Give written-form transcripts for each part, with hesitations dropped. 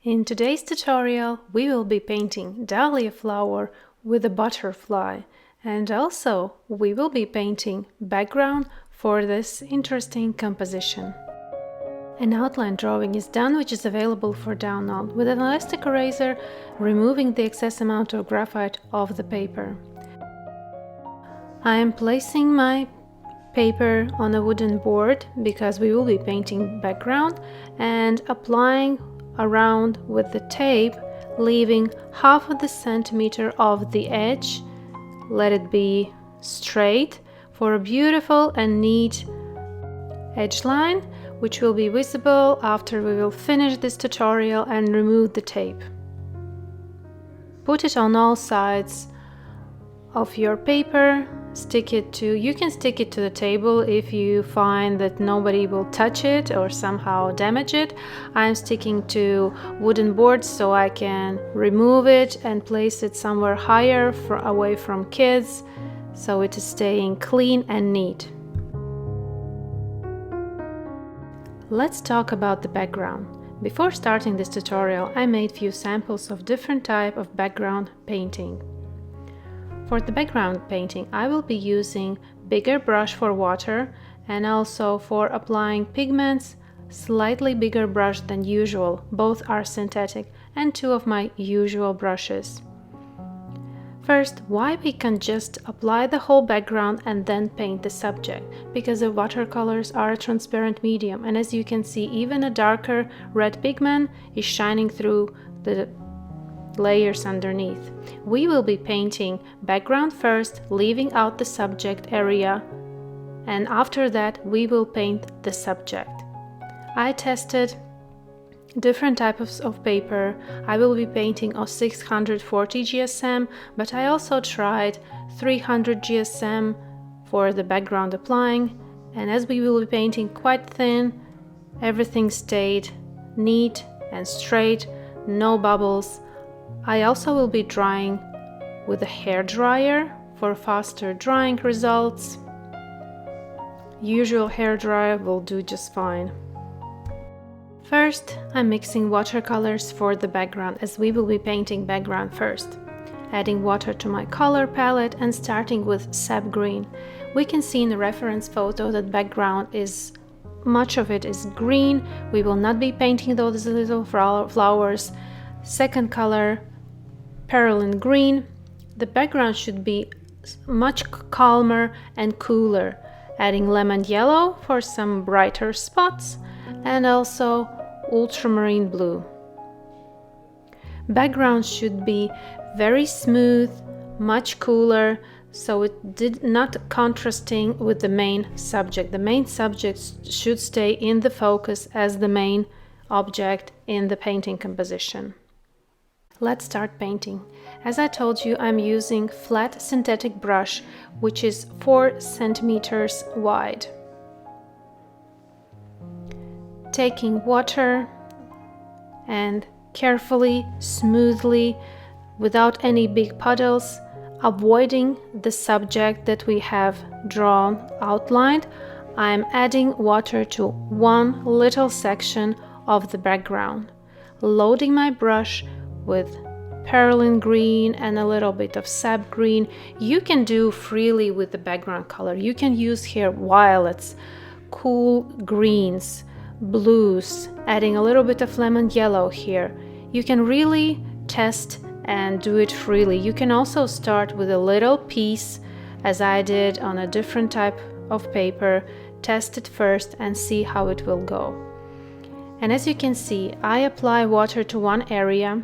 In today's tutorial, we will be painting dahlia flower with a butterfly, and also we will be painting background for this interesting composition. An outline drawing is done, which is available for download. With an elastic eraser, removing the excess amount of graphite off the paper. I am placing my paper on a wooden board because we will be painting background, and applying around with the tape, leaving half of the centimeter of the edge. Let it be straight for a beautiful and neat edge line, which will be visible after we will finish this tutorial and remove the tape. Put it on all sides of your paper. You can stick it to the table if you find that nobody will touch it or somehow damage it. I'm sticking to wooden boards so I can remove it and place it somewhere higher away from kids, so it is staying clean and neat. Let's talk about the background. Before starting this tutorial, I made few samples of different type of background painting. For the background painting, I will be using bigger brush for water, and also for applying pigments, slightly bigger brush than usual. Both are synthetic, and two of my usual brushes. First, why we can just apply the whole background and then paint the subject? Because the watercolors are a transparent medium, and as you can see, even a darker red pigment is shining through the layers underneath. We will be painting background first, leaving out the subject area, and after that we will paint the subject. I tested different types of paper. I will be painting on 640 GSM, but I also tried 300 GSM for the background applying, and as we will be painting quite thin, everything stayed neat and straight, no bubbles. I also will be drying with a hair dryer for faster drying results. Usual hair dryer will do just fine. First, I'm mixing watercolors for the background, as we will be painting background first. Adding water to my color palette and starting with sap green. We can see in the reference photo that background much of it is green. We will not be painting those little flowers. Second color, perylene green. The background should be much calmer and cooler, adding lemon yellow for some brighter spots, and also ultramarine blue. Background should be very smooth, much cooler, so it did not contrasting with the main subject. The main subject should stay in the focus as the main object in the painting composition. Let's start painting. As I told you, I'm using flat synthetic brush, which is 4 centimeters wide. Taking water and carefully, smoothly, without any big puddles, avoiding the subject that we have drawn, outlined, I'm adding water to one little section of the background, loading my brush with perylene green and a little bit of sap green. You can do freely with the background color. You can use here violets, cool greens, blues, adding a little bit of lemon yellow here. You can really test and do it freely. You can also start with a little piece, as I did on a different type of paper, test it first and see how it will go. And as you can see, I apply water to one area,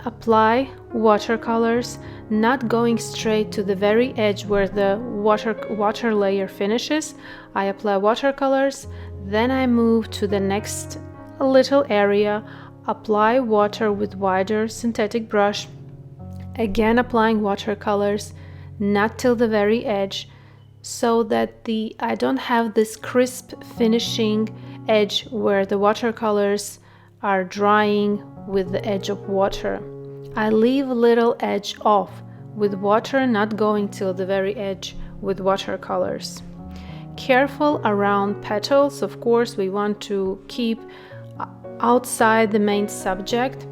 apply watercolors, not going straight to the very edge where the water layer finishes. I apply watercolors, then I move to the next little area, apply water with wider synthetic brush, again applying watercolors, not till the very edge, so that I don't have this crisp finishing edge where the watercolors are drying with the edge of water. I leave a little edge off with water, not going till the very edge with watercolors. Careful around petals, of course, we want to keep outside the main subject,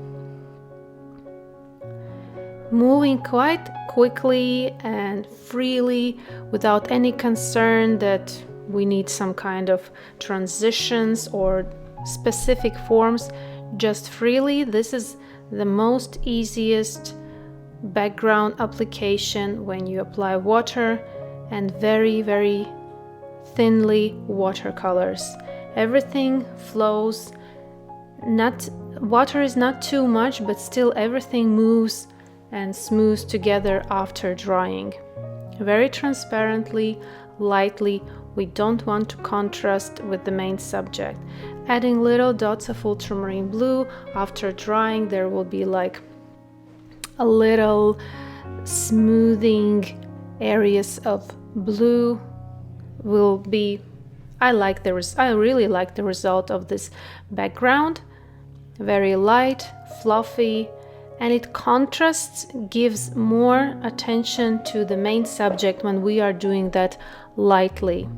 moving quite quickly and freely without any concern that we need some kind of transitions or specific forms. Just freely. This is the most easiest background application when you apply water and very thinly watercolors. Everything flows. Water is not too much, but still everything moves and smooths together after drying. Very transparently, lightly. We don't want to contrast with the main subject. Adding little dots of ultramarine blue. After drying, there will be like a little smoothing areas of blue. Will be I really like the result of this background. Very light, fluffy, and it contrasts, gives more attention to the main subject when we are doing that lightly.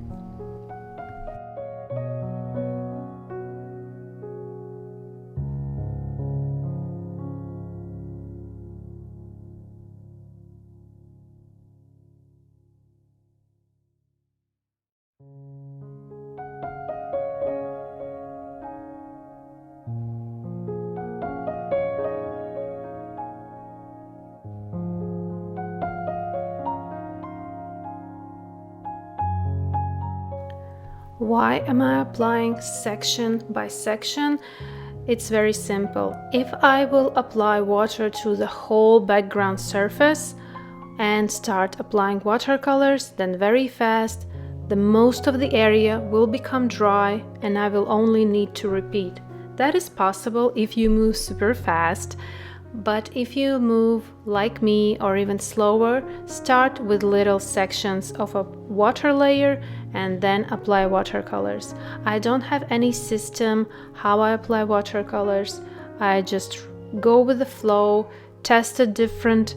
Why am I applying section by section? It's very simple. If I will apply water to the whole background surface and start applying watercolors, then very fast, the most of the area will become dry and I will only need to repeat. That is possible if you move super fast, but if you move like me or even slower, start with little sections of a water layer and then apply watercolors. I don't have any system how I apply watercolors. I just go with the flow, test a different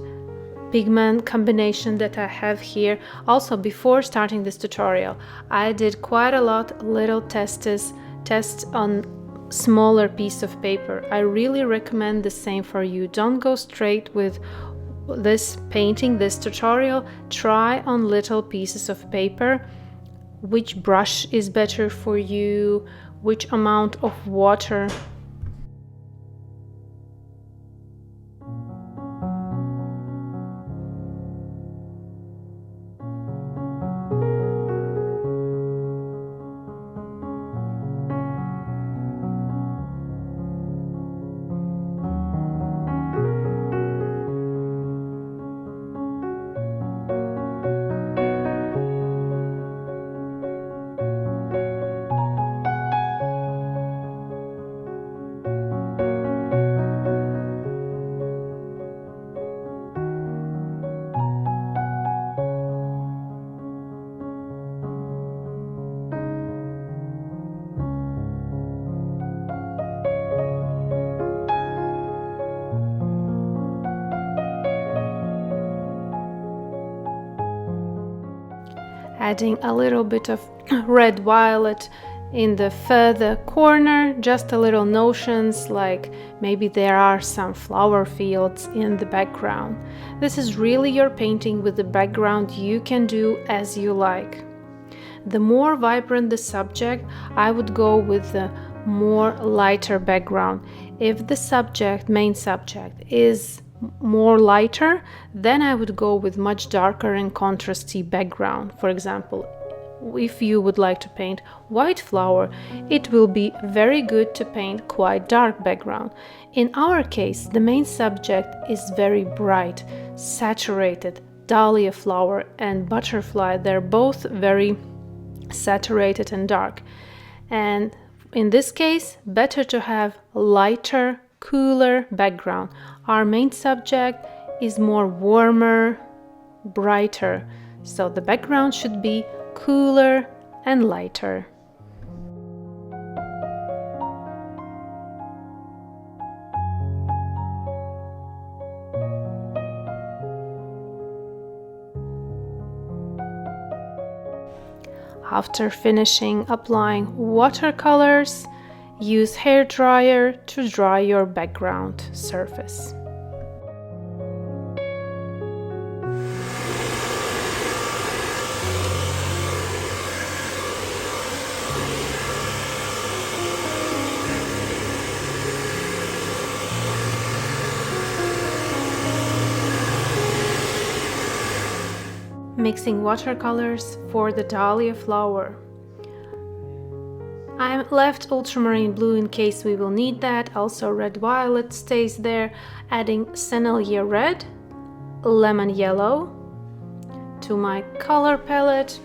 pigment combination that I have here. Also, before starting this tutorial, I did quite a lot little tests on smaller piece of paper. I really recommend the same for you. Don't go straight with this painting, this tutorial. Try on little pieces of paper which brush is better for you, which amount of water. Adding a little bit of red violet in the further corner, just a little notions like maybe there are some flower fields in the background. This is really your painting with the background. You can do as you like. The more vibrant the subject, I would go with the more lighter background. If the main subject is more lighter, then I would go with much darker and contrasty background. For example, if you would like to paint white flower, it will be very good to paint quite dark background. In our case, the main subject is very bright, saturated. Dahlia flower and butterfly, they're both very saturated and dark. And in this case, better to have lighter, cooler background. Our main subject is more warmer, brighter, so the background should be cooler and lighter. After finishing applying watercolors, use hair dryer to dry your background surface. Mixing watercolors for the dahlia flower. I left ultramarine blue in case we will need that, also red violet stays there, adding Sennelier red, lemon yellow to my color palette,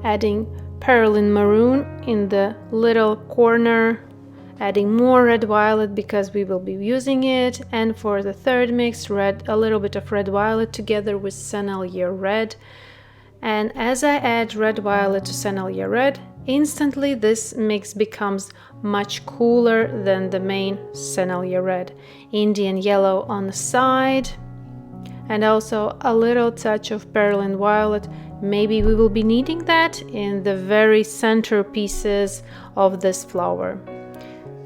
adding Perlin maroon in the little corner, adding more red violet because we will be using it, and for the third mix, a little bit of red violet together with Sennelier red. And as I add red violet to Sennelier red, instantly this mix becomes much cooler than the main Sennelier red. Indian yellow on the side, and also a little touch of Perlin violet. Maybe we will be needing that in the very center pieces of this flower.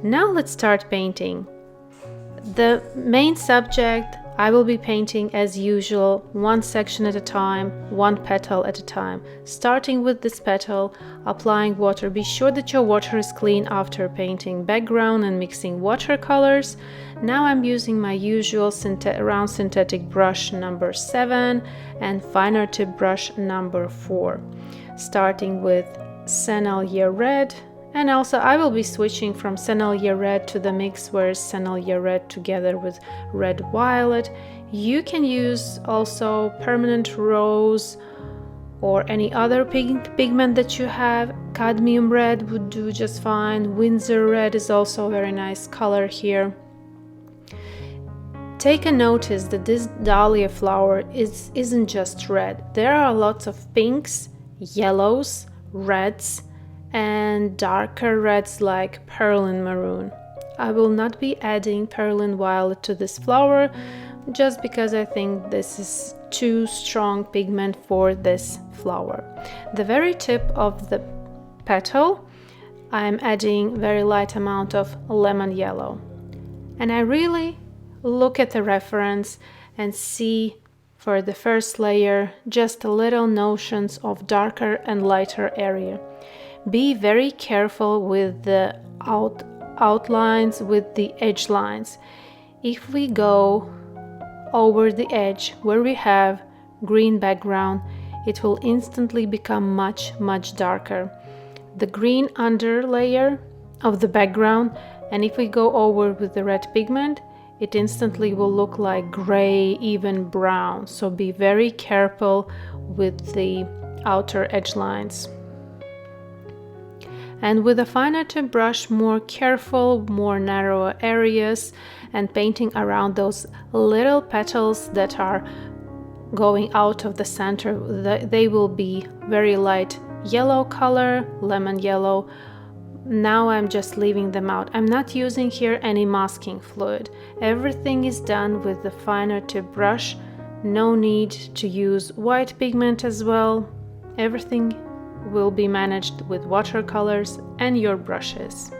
Now let's start painting. The main subject I will be painting as usual, one section at a time, one petal at a time. Starting with this petal, applying water. Be sure that your water is clean after painting background and mixing watercolors. Now I'm using my usual round synthetic brush number 7 and finer tip brush number 4. Starting with Sennelier red. And also I will be switching from Sennelier red to the mix where Sennelier red together with red violet. You can use also permanent rose or any other pigment that you have. Cadmium red would do just fine. Windsor red is also a very nice color here. Take a notice that this dahlia flower isn't just red. There are lots of pinks, yellows, reds, and darker reds like Perlin maroon. I will not be adding Perlin violet to this flower just because I think this is too strong pigment for this flower. The very tip of the petal, I'm adding very light amount of lemon yellow. And I really look at the reference and see for the first layer just a little notions of darker and lighter area. Be very careful with the outlines, with the edge lines. If we go over the edge where we have green background, it will instantly become much darker. The green underlayer of the background, and if we go over with the red pigment, it instantly will look like gray, even brown. So be very careful with the outer edge lines. And with a finer tip brush, more careful, more narrow areas, and painting around those little petals that are going out of the center. They will be very light yellow color, lemon yellow. Now I'm just leaving them out. I'm not using here any masking fluid. Everything is done with the finer tip brush. No need to use white pigment as well. Everything will be managed with watercolors and your brushes.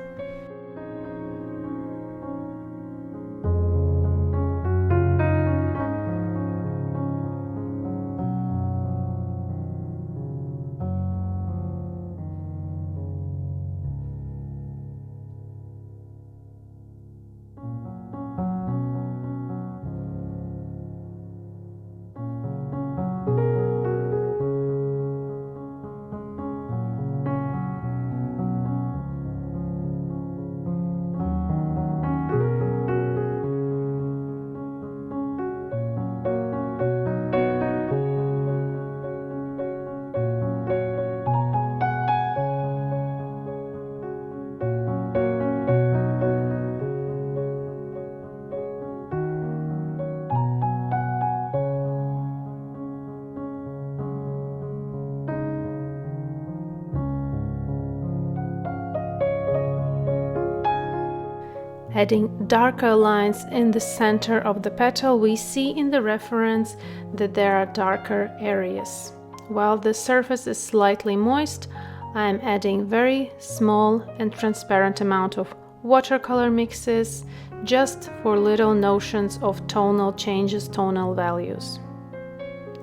Adding darker lines in the center of the petal, we see in the reference that there are darker areas. While the surface is slightly moist, I'm adding very small and transparent amount of watercolor mixes just for little notions of tonal changes, tonal values.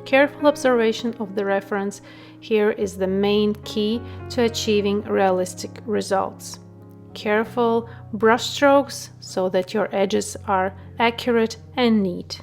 Careful observation of the reference here is the main key to achieving realistic results. Careful brush strokes so that your edges are accurate and neat.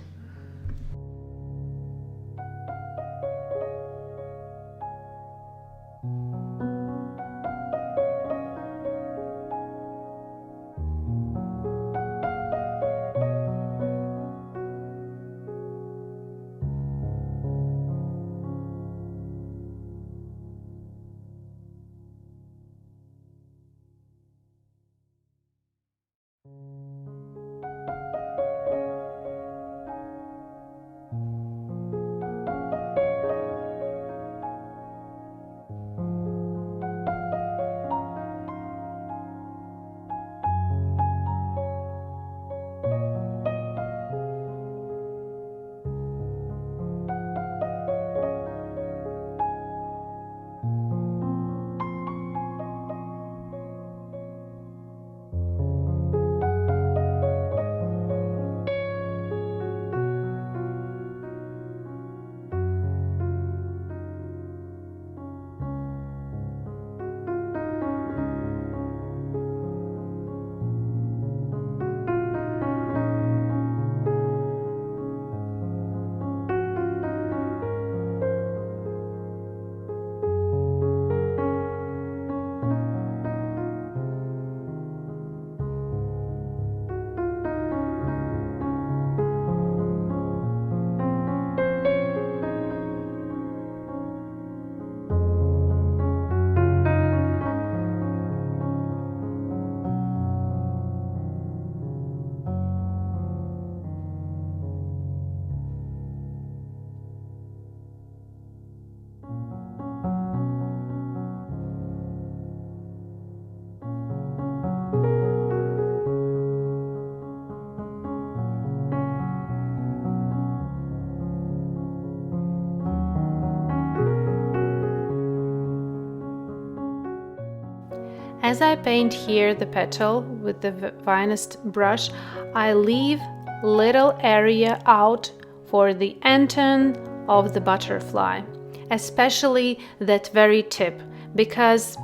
As I paint here the petal with the finest brush, I leave little area out for the antenne of the butterfly, especially that very tip, because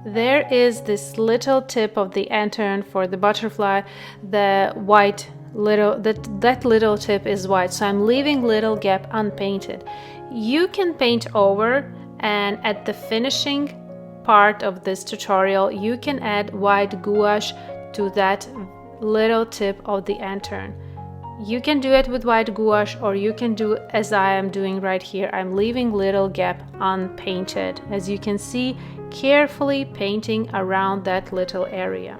there is this little tip of the antenne for the butterfly, the white little, that little tip is white, so I'm leaving little gap unpainted. You can paint over, and at the finishing part of this tutorial you can add white gouache to that little tip of the antenne. You can do it with white gouache, or you can do as I am doing right here. I'm leaving little gap unpainted, as you can see, carefully painting around that little area.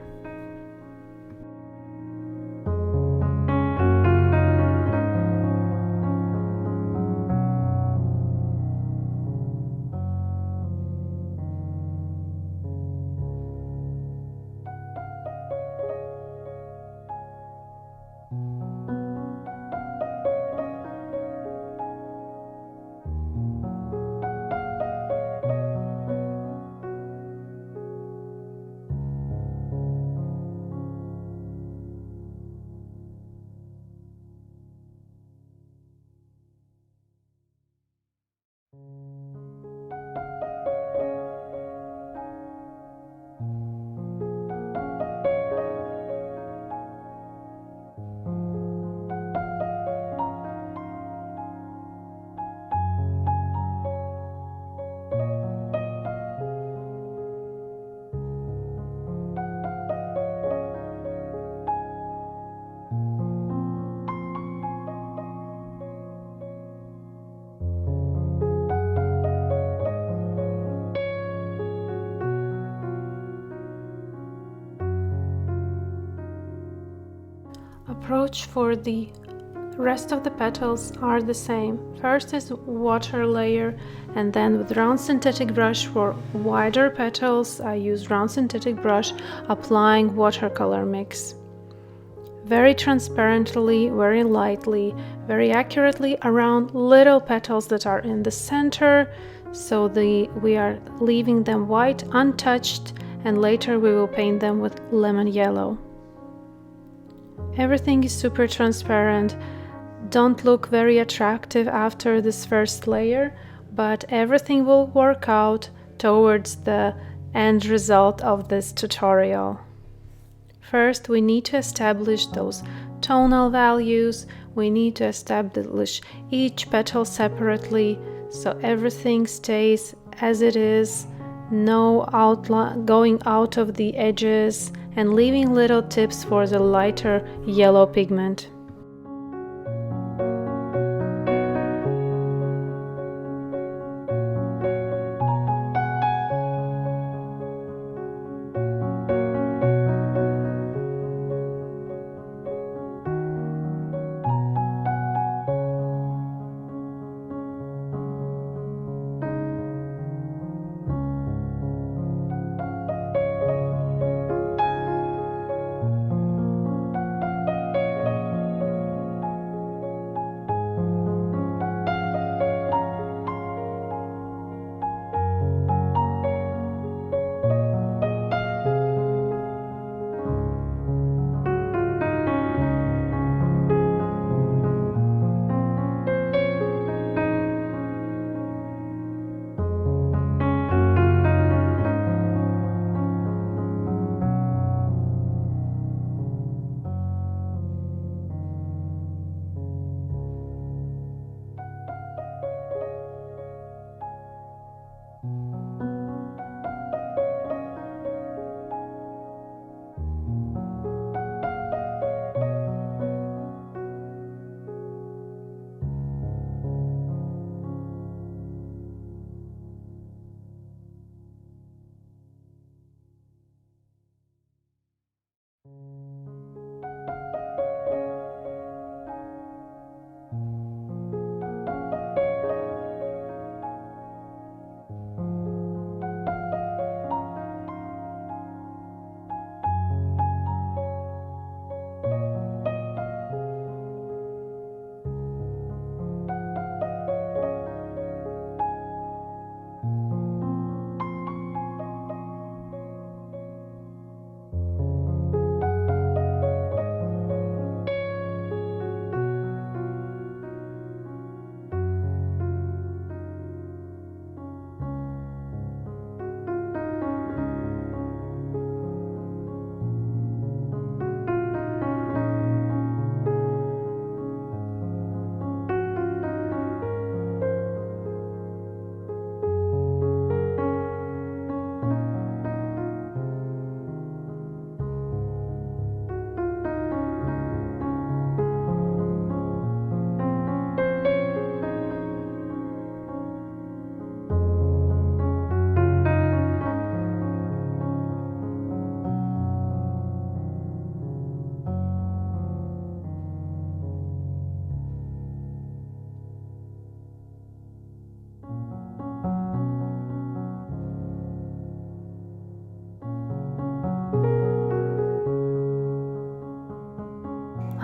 Approach for the rest of the petals are the same. First is water layer, and then with round synthetic brush for wider petals I use round synthetic brush, applying watercolor mix very transparently, very lightly, very accurately around little petals that are in the center, so we are leaving them white untouched, and later we will paint them with lemon yellow. Everything is super transparent, don't look very attractive after this first layer, but everything will work out towards the end result of this tutorial. First, we need to establish those tonal values. We need to establish each petal separately so everything stays as it is, no outline going out of the edges, and leaving little tips for the lighter yellow pigment.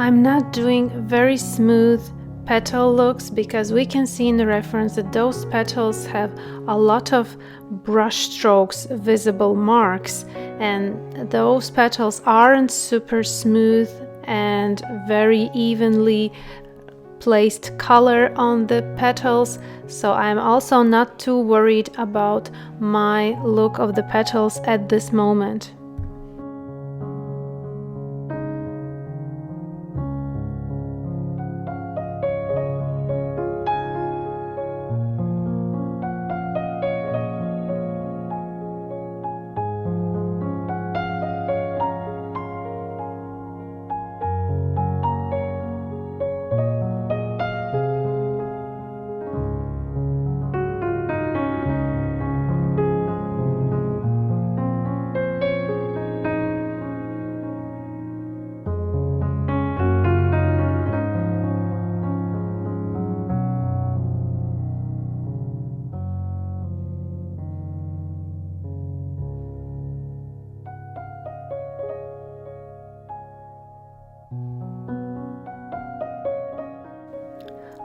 I'm not doing very smooth petal looks because we can see in the reference that those petals have a lot of brush strokes, visible marks, and those petals aren't super smooth and very evenly placed color on the petals, so I'm also not too worried about my look of the petals at this moment.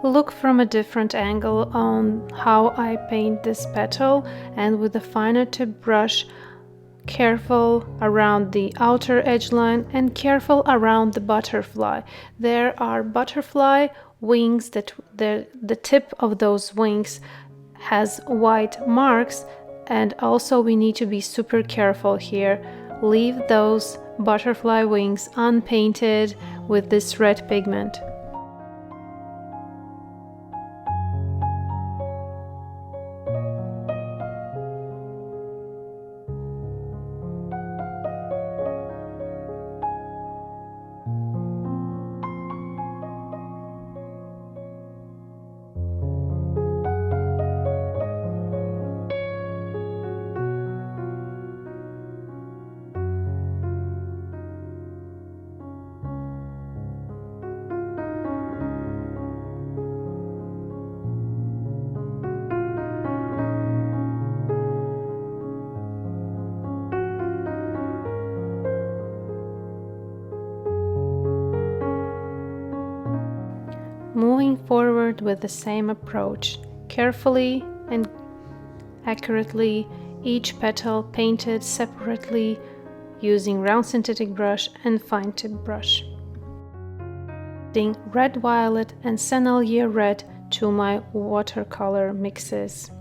look from a different angle on how I paint this petal, and with a finer tip brush, careful around the outer edge line and careful around the butterfly. There are butterfly wings that the tip of those wings has white marks, and also we need to be super careful here. Leave those butterfly wings unpainted with this red pigment. Moving forward with the same approach, carefully and accurately, each petal painted separately using round synthetic brush and fine tip brush. Adding red violet and Sennelier red to my watercolor mixes.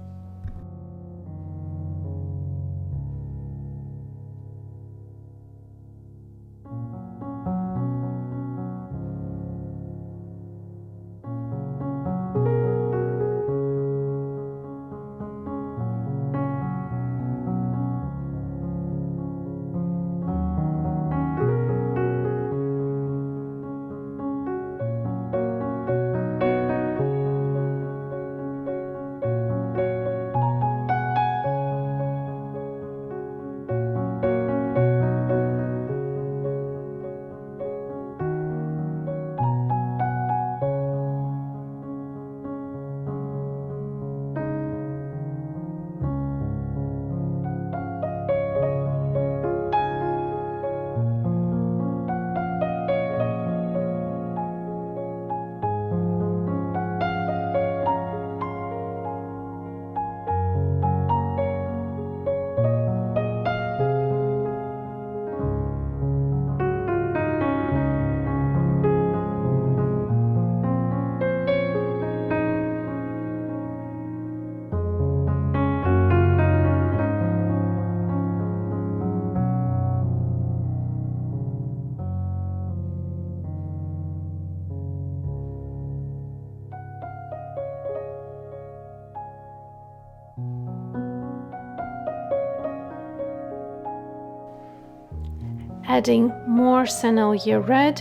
Adding more Sennelier red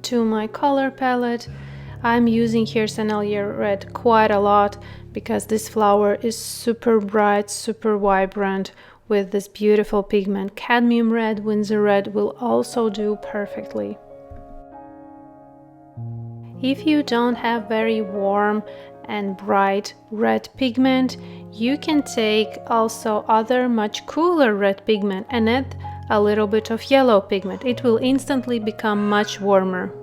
to my color palette. I'm using here Sennelier red quite a lot because this flower is super bright, super vibrant with this beautiful pigment. Cadmium red, Winsor red will also do perfectly. If you don't have very warm and bright red pigment, you can take also other much cooler red pigment and add a little bit of yellow pigment. It will instantly become much warmer.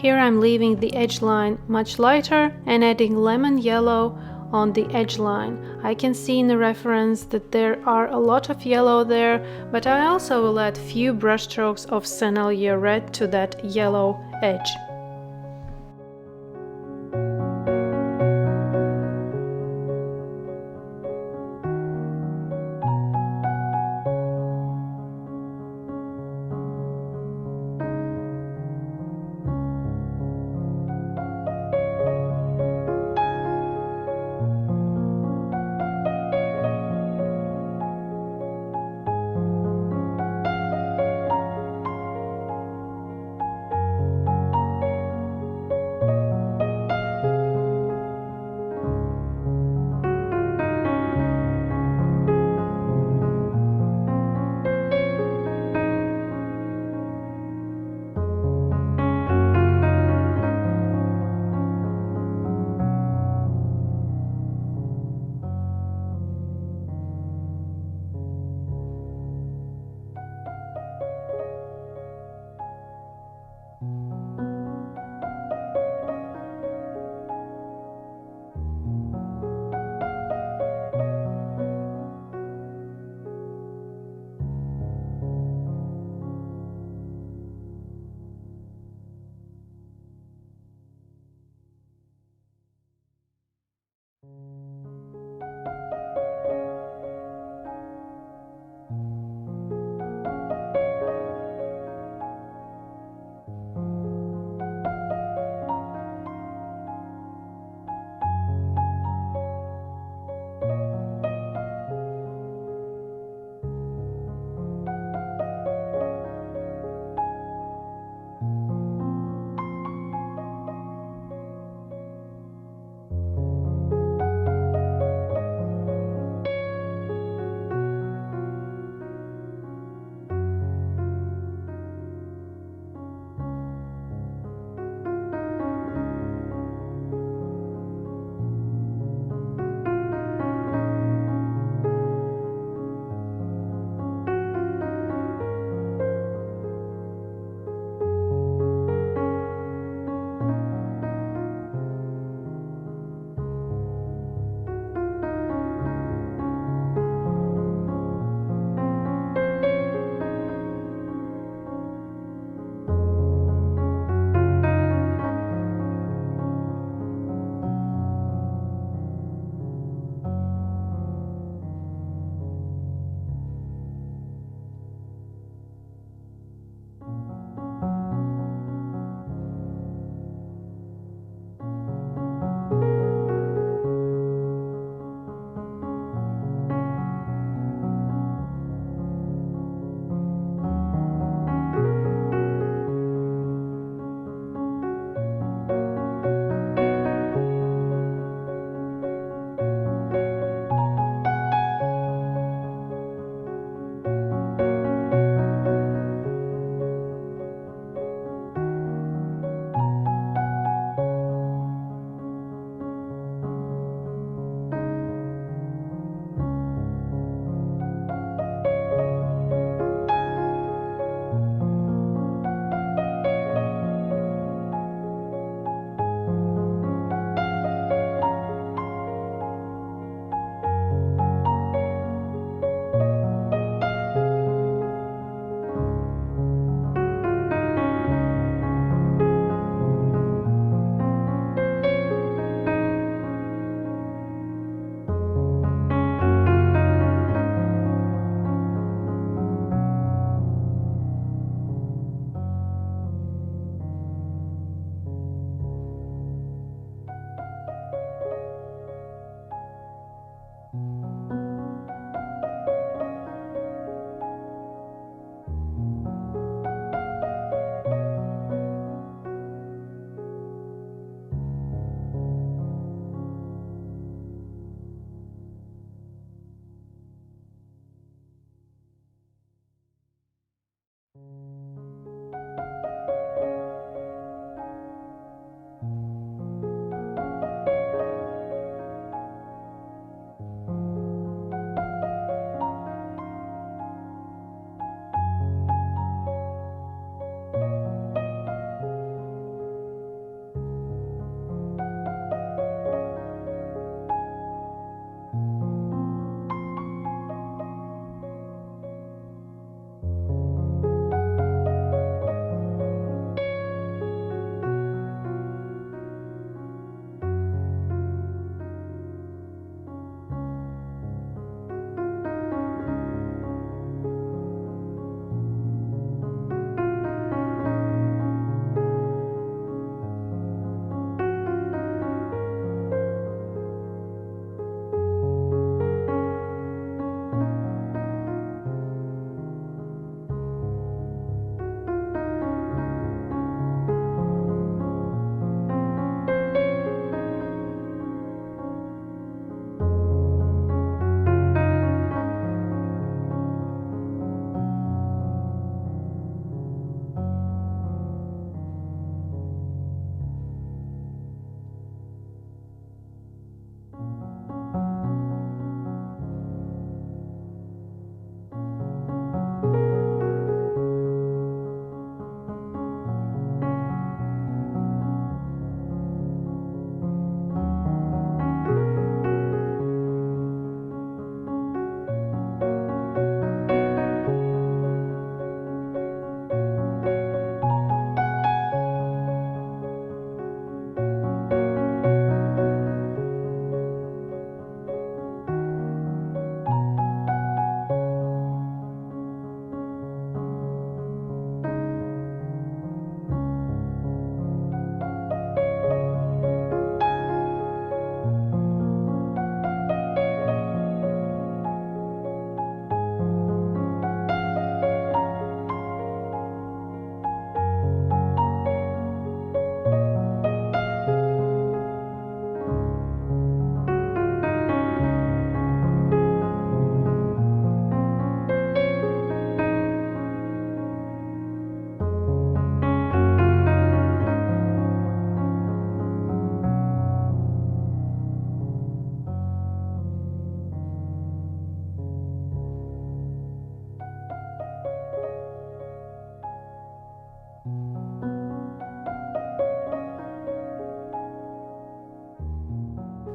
Here I'm leaving the edge line much lighter and adding lemon yellow on the edge line. I can see in the reference that there are a lot of yellow there, but I also will add few brush strokes of Sennelier red to that yellow edge.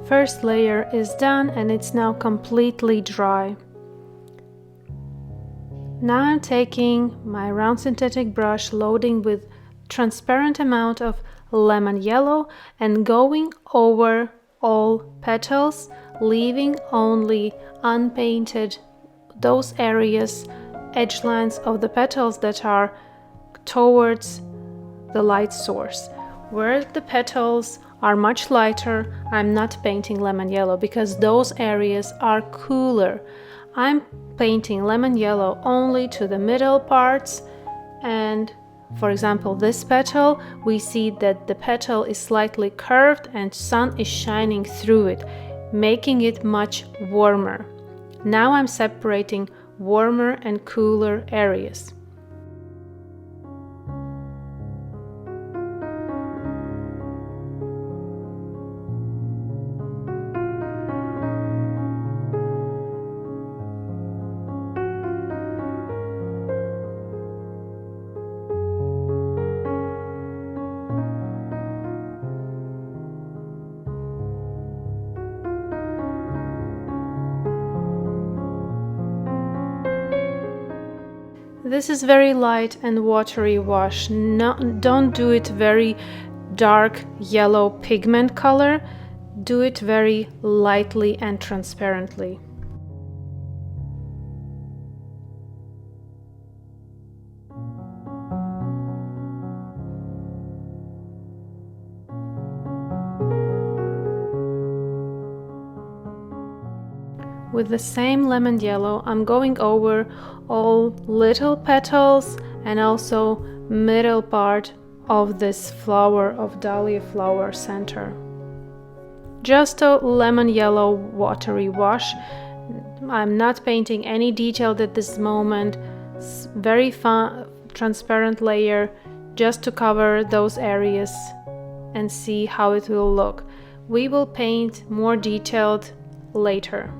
First layer is done and it's now completely dry. Now I'm taking my round synthetic brush, loading with transparent amount of lemon yellow and going over all petals, leaving only unpainted those areas, edge lines of the petals that are towards the light source. Where the petals are much lighter, I'm not painting lemon yellow because those areas are cooler. I'm painting lemon yellow only to the middle parts, and for example this petal, we see that the petal is slightly curved and sun is shining through it, making it much warmer. Now I'm separating warmer and cooler areas. This is very light and watery wash. Don't do it very dark yellow pigment color. Do it very lightly and transparently. With the same lemon yellow, I'm going over all little petals and also middle part of this flower of dahlia flower center. Just a lemon yellow watery wash. I'm not painting any detail at this moment. It's very fun, transparent layer just to cover those areas and see how it will look. We will paint more detailed later.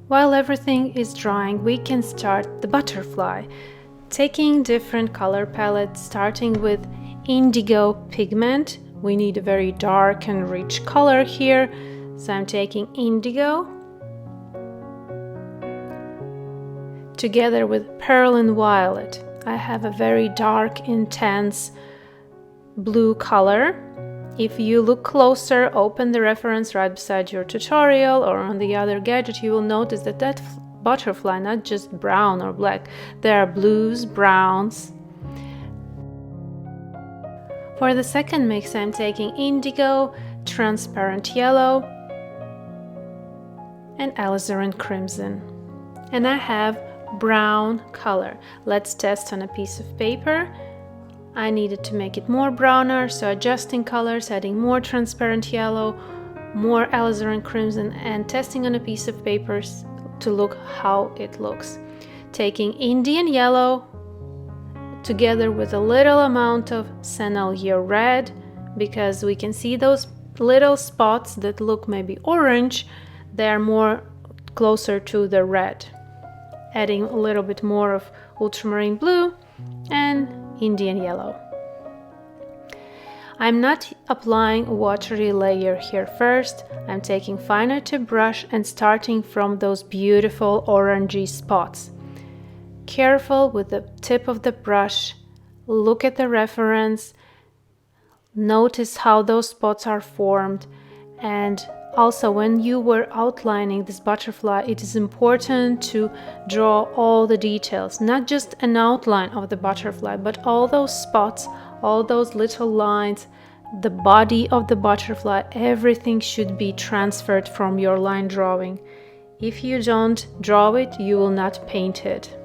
While everything is drying, we can start the butterfly, taking different color palettes, starting with indigo pigment We need a very dark and rich color here, so I'm taking indigo together with pearl and violet. I have a very dark, intense blue color. If you look closer, open the reference right beside your tutorial or on the other gadget, you will notice that that butterfly, not just brown or black, there are blues, browns. For the second mix, I'm taking indigo, transparent yellow, and alizarin crimson. And I have brown color. Let's test on a piece of paper. I needed to make it more browner, so adjusting colors, adding more transparent yellow, more alizarin crimson, and testing on a piece of paper to look how it looks. Taking Indian yellow together with a little amount of Sennelier red, because we can see those little spots that look maybe orange, they are more closer to the red. Adding a little bit more of ultramarine blue and Indian yellow. I'm not applying a watery layer here first. I'm taking finer tip brush and starting from those beautiful orangey spots. Careful with the tip of the brush. Look at the reference. Notice how those spots are formed. And also, when you were outlining this butterfly, it is important to draw all the details, not just an outline of the butterfly, but all those spots, all those little lines, the body of the butterfly, everything should be transferred from your line drawing. If you don't draw it, you will not paint it.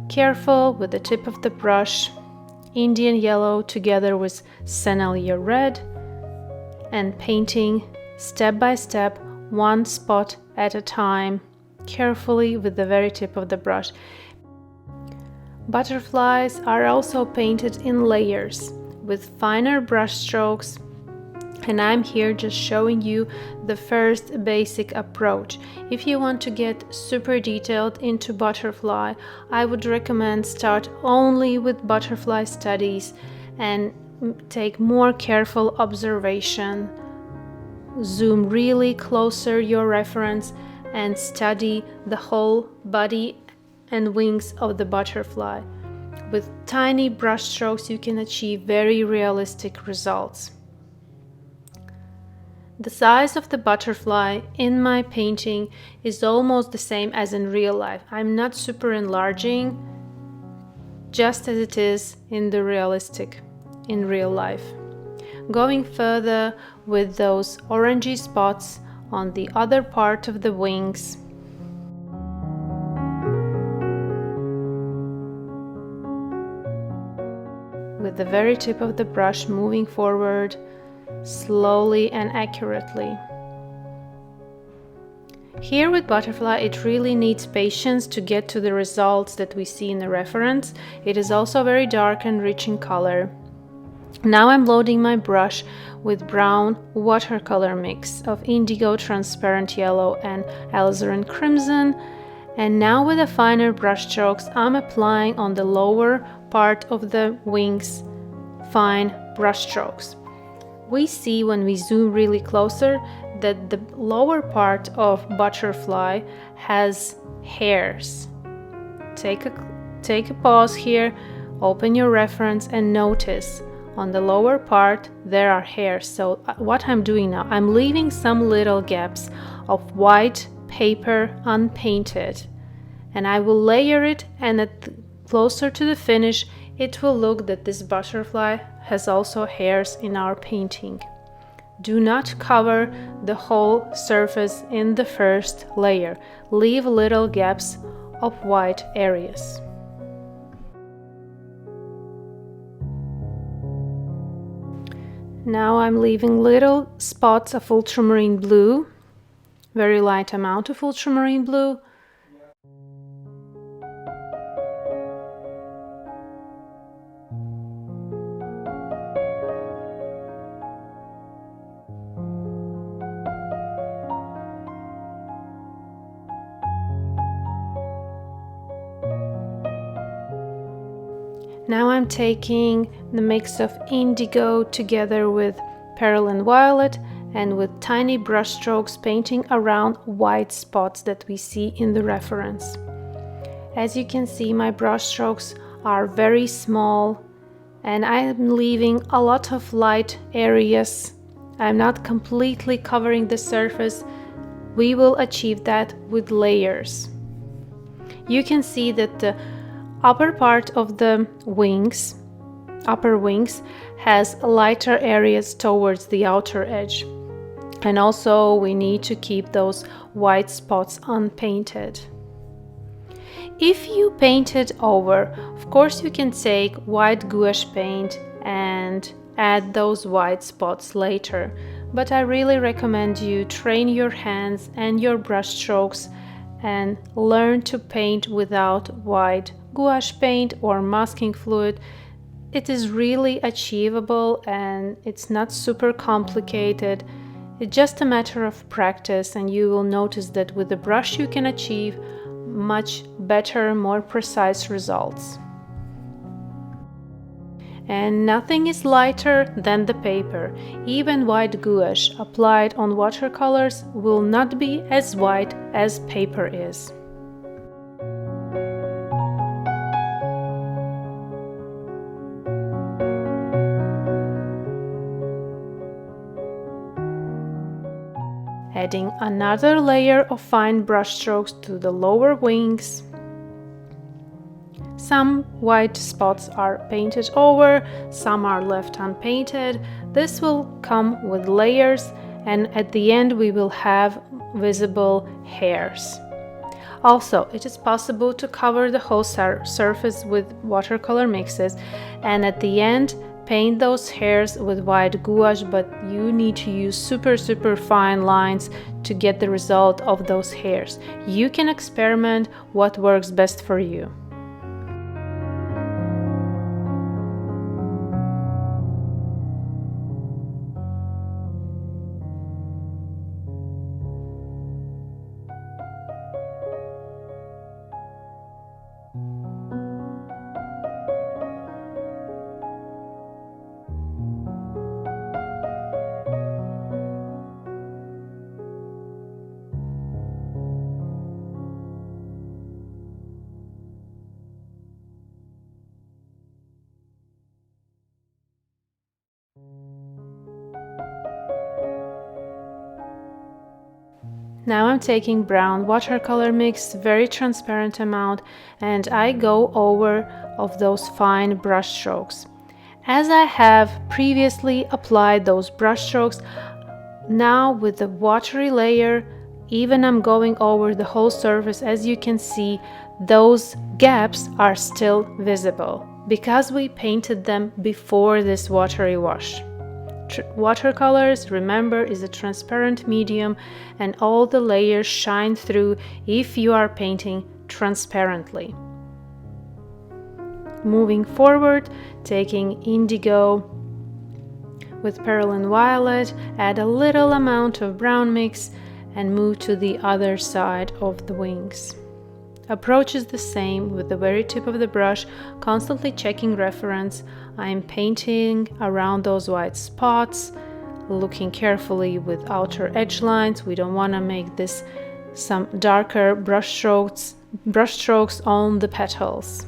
Careful with the tip of the brush, Indian yellow together with Sennelier red, and painting step by step, one spot at a time, carefully with the very tip of the brush. Butterflies are also painted in layers with finer brush strokes, and I'm here just showing you the first basic approach. If you want to get super detailed into butterfly, I would recommend start only with butterfly studies and take more careful observation. Zoom really closer your reference and study the whole body and wings of the butterfly. With tiny brush strokes, you can achieve very realistic results. The size of the butterfly in my painting is almost the same as in real life. I'm not super enlarging, just as it is in the realistic, in real life. Going further with those orangey spots on the other part of the wings. With the very tip of the brush moving forward slowly and accurately. Here with butterfly, it really needs patience to get to the results that we see in the reference. It is also very dark and rich in color. Now I'm loading my brush with brown watercolor mix of indigo, transparent yellow, and alizarin crimson. And now with the finer brush strokes, I'm applying on the lower part of the wings fine brush strokes. We see when we zoom really closer that the lower part of butterfly has hairs. Take a pause here, open your reference and notice on the lower part there are hairs. So what I'm doing now, I'm leaving some little gaps of white paper unpainted, and I will layer it, and closer to the finish it will look that this butterfly has also hairs in our painting. Do not cover the whole surface in the first layer. Leave little gaps of white areas. Now I'm leaving little spots of ultramarine blue, very light amount of ultramarine blue. Now I'm taking the mix of indigo together with perl and violet, and with tiny brush strokes painting around white spots that we see in the reference. As you can see, my brush strokes are very small and I am leaving a lot of light areas. I'm not completely covering the surface. We will achieve that with layers. You can see that the upper part of the upper wings has lighter areas towards the outer edge. And also we need to keep those white spots unpainted. If you paint it over, of course you can take white gouache paint and add those white spots later, but I really recommend you train your hands and your brush strokes and learn to paint without white gouache paint or masking fluid. It is really achievable and it's not super complicated. It's just a matter of practice, and you will notice that with the brush you can achieve much better, more precise results. And nothing is lighter than the paper. Even white gouache applied on watercolors will not be as white as paper is. Adding another layer of fine brush strokes to the lower wings. Some white spots are painted over, some are left unpainted. This will come with layers, and at the end we will have visible hairs. Also, it is possible to cover the whole surface with watercolor mixes, and at the end paint those hairs with white gouache, but you need to use super fine lines to get the result of those hairs. You can experiment what works best for you. Now I'm taking brown watercolor mix, very transparent amount, and I go over of those fine brush strokes. As I have previously applied those brush strokes, now with the watery layer, even I'm going over the whole surface. As you can see, those gaps are still visible because we painted them before this watery wash. Watercolors, remember, is a transparent medium and all the layers shine through if you are painting transparently. Moving forward, taking indigo with pearl and violet, add a little amount of brown mix and move to the other side of the wings. Approach is the same with the very tip of the brush, constantly checking reference. I'm painting around those white spots, looking carefully with outer edge lines. We don't want to make this some darker brush strokes on the petals.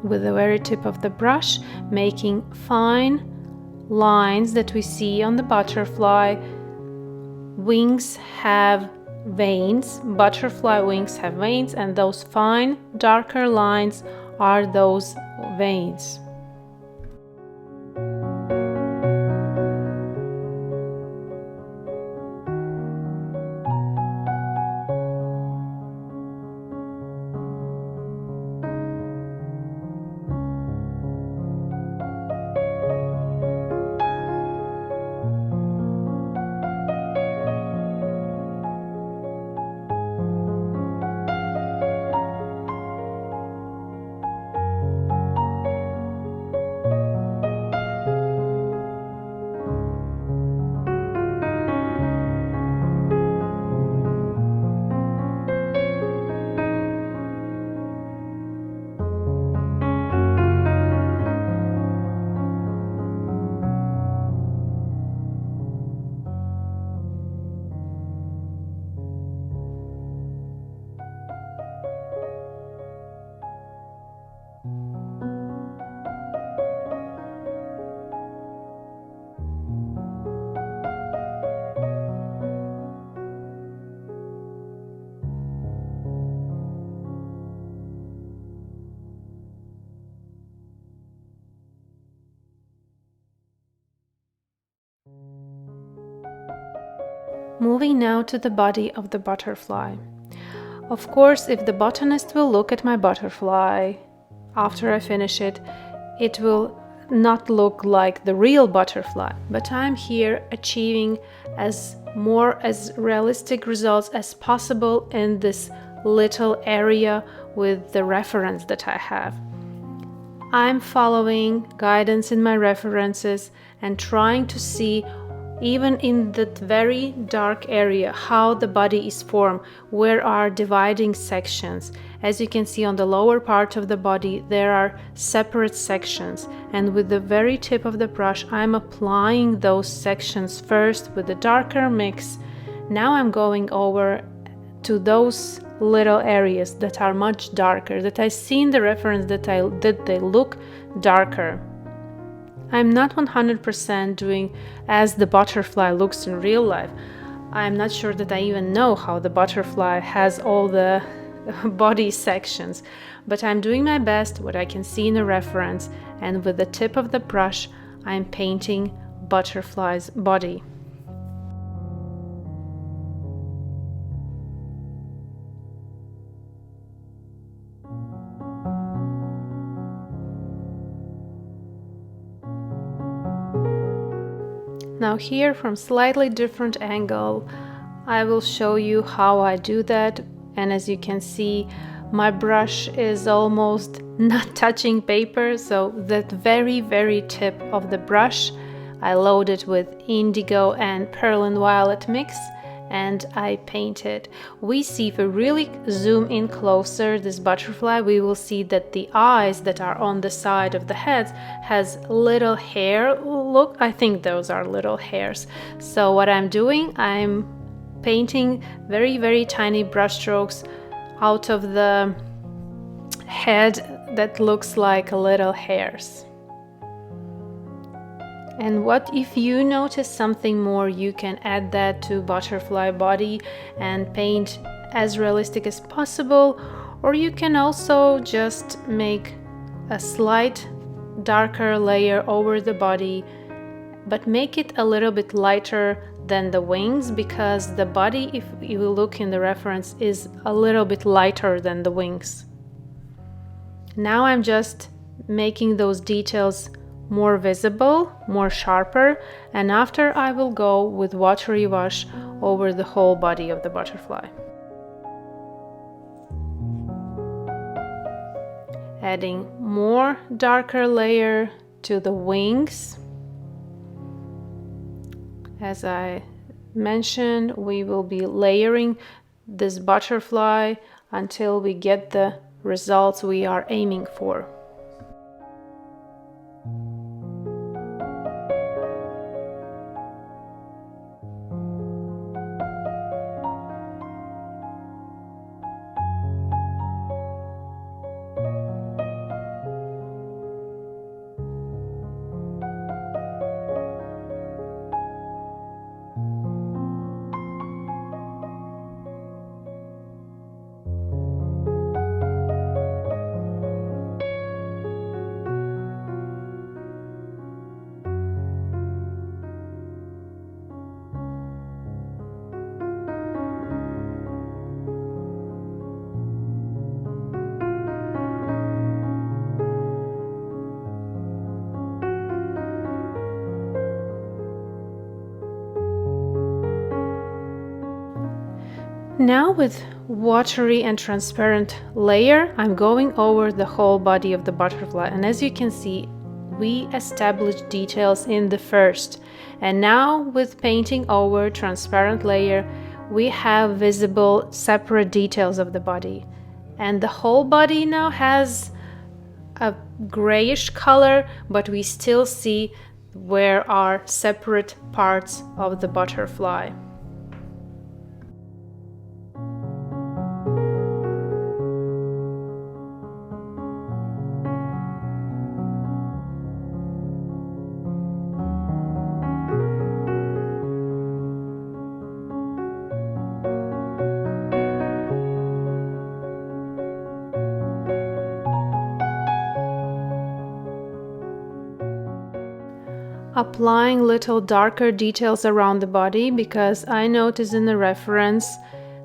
with the very tip of the brush, making fine lines that we see on the butterfly. Wings have veins, butterfly wings have veins, and those fine, darker lines are those veins. Moving now to the body of the butterfly. Of course, if the botanist will look at my butterfly after I finish it, it will not look like the real butterfly, but I'm here achieving as realistic results as possible in this little area with the reference that I have. I'm following guidance in my references and trying to see, even in that very dark area, how the body is formed, where are dividing sections. As you can see on the lower part of the body, there are separate sections, and with the very tip of the brush, I'm applying those sections first with the darker mix. Now I'm going over to those little areas that are much darker, that I see in the reference that they look darker. I'm not 100% doing as the butterfly looks in real life. I'm not sure that I even know how the butterfly has all the body sections, but I'm doing my best, what I can see in the reference, and with the tip of the brush, I'm painting butterfly's body. Now here, from slightly different angle, I will show you how I do that, and as you can see, my brush is almost not touching paper, so that very tip of the brush, I load it with indigo and pearl and violet mix, and I paint it. We see, if we really zoom in closer this butterfly, we will see that the eyes that are on the side of the head has little hair. Look, I think those are little hairs. So what I'm doing, I'm painting very tiny brush strokes out of the head that looks like little hairs. And what if you notice something more, you can add that to butterfly body and paint as realistic as possible, or you can also just make a slight darker layer over the body, but make it a little bit lighter than the wings, because the body, if you look in the reference, is a little bit lighter than the wings. Now I'm just making those details more visible, more sharper, and after I will go with watery wash over the whole body of the butterfly. Adding more darker layer to the wings. As I mentioned, we will be layering this butterfly until we get the results we are aiming for. Now with watery and transparent layer, I'm going over the whole body of the butterfly, and as you can see, we established details in the first, and now with painting over transparent layer, we have visible separate details of the body, and the whole body now has a grayish color, but we still see where are separate parts of the butterfly. Applying little darker details around the body, because I noticed in the reference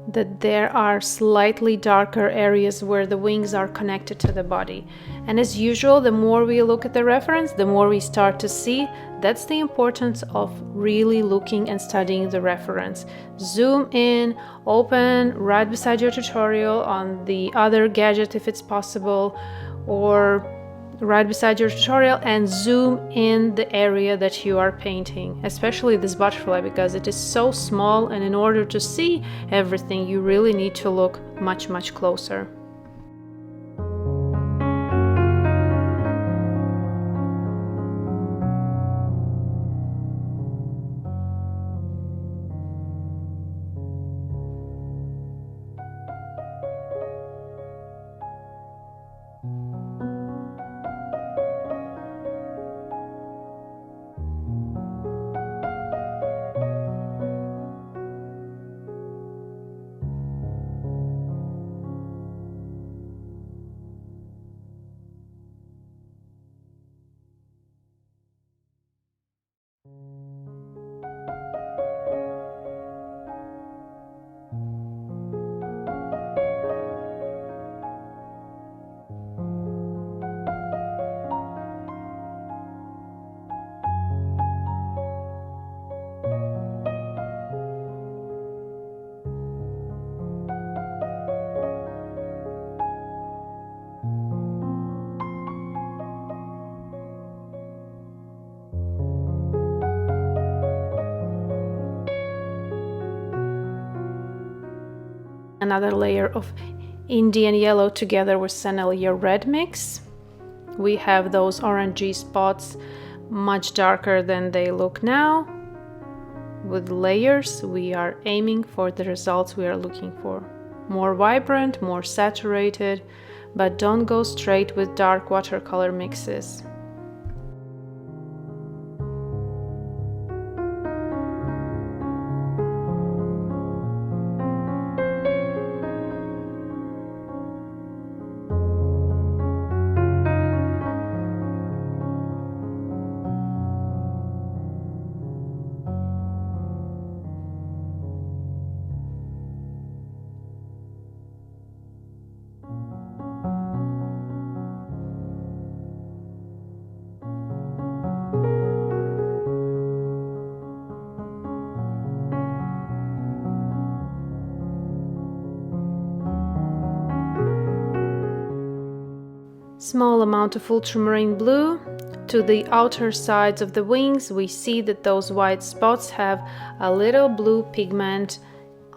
that there are slightly darker areas where the wings are connected to the body. And as usual, the more we look at the reference, the more we start to see. That's the importance of really looking and studying the reference. Zoom in, open right beside your tutorial on the other gadget if it's possible, or right beside your tutorial, and zoom in the area that you are painting, especially this butterfly, because it is so small, and in order to see everything you really need to look much closer. Another layer of Indian yellow together with Sennelier red mix. We have those orangey spots much darker than they look now. With layers, we are aiming for the results we are looking for. More vibrant, more saturated, but don't go straight with dark watercolor mixes. Small amount of ultramarine blue. To the outer sides of the wings, we see that those white spots have a little blue pigment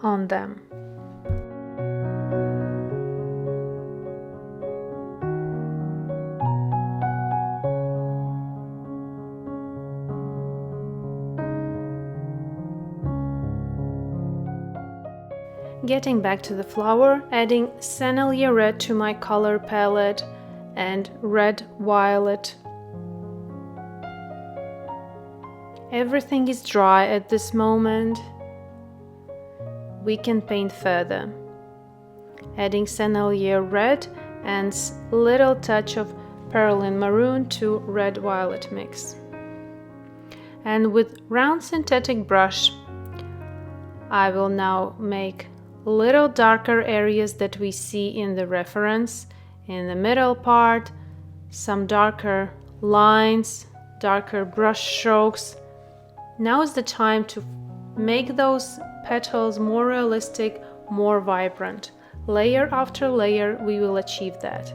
on them. Getting back to the flower, adding Sennelier red to my color palette and red violet. Everything is dry at this moment. We can paint further. Adding Sennelier red and little touch of Perlin maroon to red violet mix. And with round synthetic brush, I will now make little darker areas that we see in the reference. In the middle part, some darker lines, darker brush strokes. Now is the time to make those petals more realistic, more vibrant. Layer after layer, we will achieve that.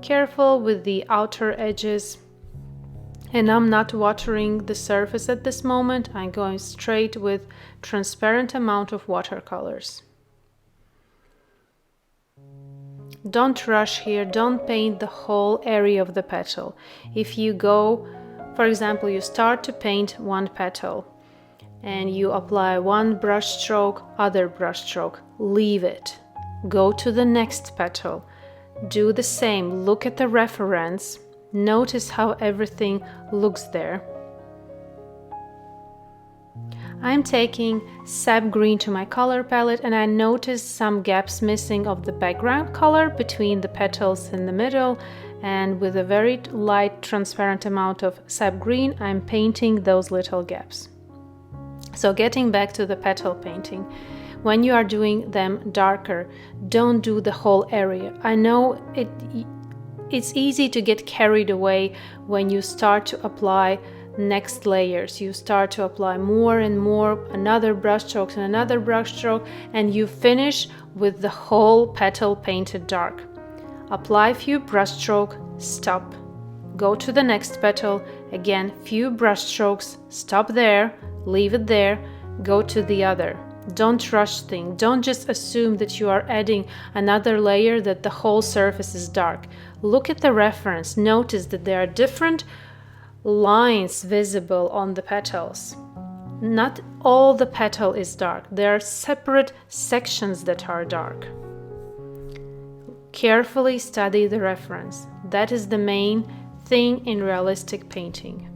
Careful with the outer edges. And I'm not watering the surface at this moment. I'm going straight with transparent amount of watercolors. Don't rush here, don't paint the whole area of the petal. If you go, for example, you start to paint one petal and you apply one brush stroke, other brush stroke, leave it. Go to the next petal. Do the same, look at the reference, notice how everything looks there. I'm taking sap green to my color palette and I noticed some gaps missing of the background color between the petals in the middle, and with a very light transparent amount of sap green I'm painting those little gaps. So getting back to the petal painting, when you are doing them darker, don't do the whole area. I know it's easy to get carried away when you start to apply next layers. You start to apply more and more, another brush stroke and another brush stroke, and you finish with the whole petal painted dark. Apply few brush stroke, stop. Go to the next petal, again few brush strokes, stop there, leave it there, go to the other. Don't rush things. Don't just assume that you are adding another layer that the whole surface is dark. Look at the reference. Notice that there are different lines visible on the petals. Not all the petal is dark. There are separate sections that are dark. Carefully study the reference. That is the main thing in realistic painting.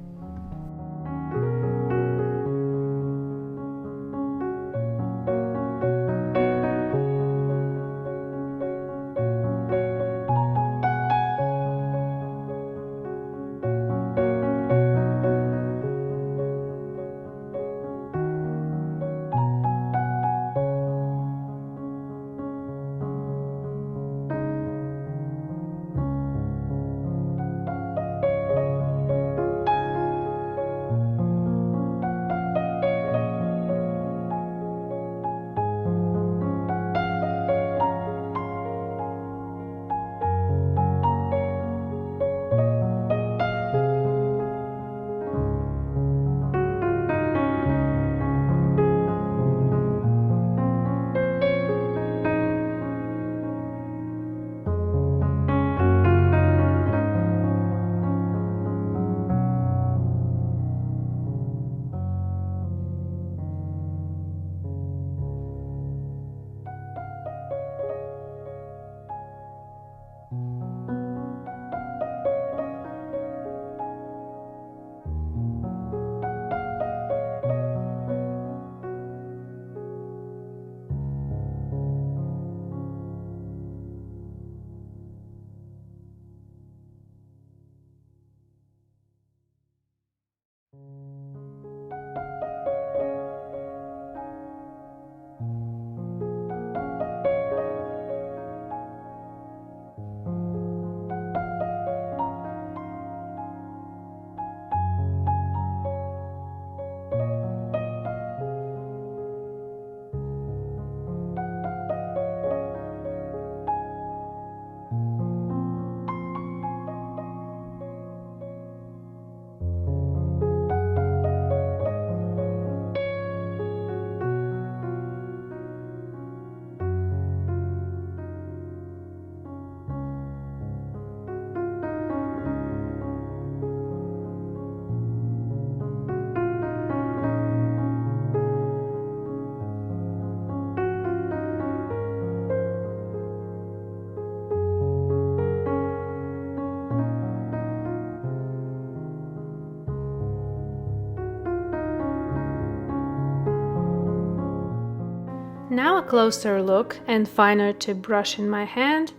Now a closer look and finer tip brush in my hand.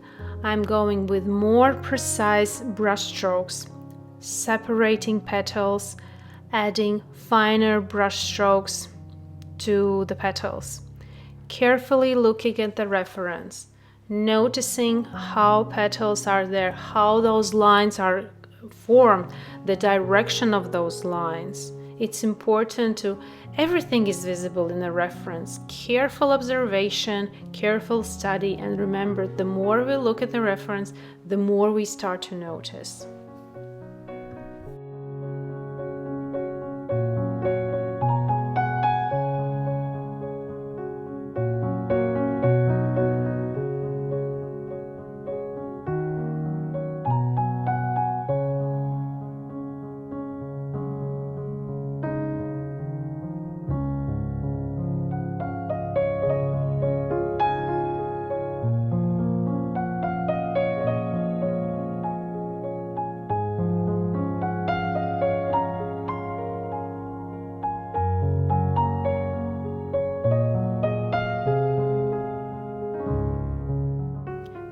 I'm going with more precise brush strokes, separating petals, adding finer brush strokes to the petals. Carefully looking at the reference, noticing how petals are there, how those lines are formed, the direction of those lines. It's important to, everything is visible in a reference. Careful observation, careful study, and remember, the more we look at the reference, the more we start to notice.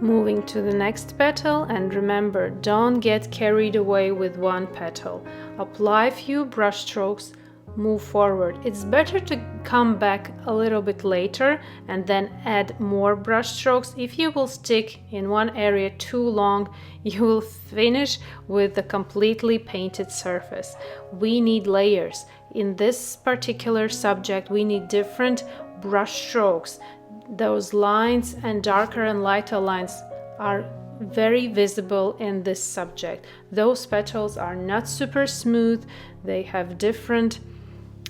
Moving to the next petal, and remember, don't get carried away with one petal. Apply a few brush strokes, move forward. It's better to come back a little bit later and then add more brush strokes. If you will stick in one area too long, you will finish with a completely painted surface. We need layers. In this particular subject, we need different brush strokes. Those lines and darker and lighter lines are very visible in this subject. Those petals are not super smooth. They have different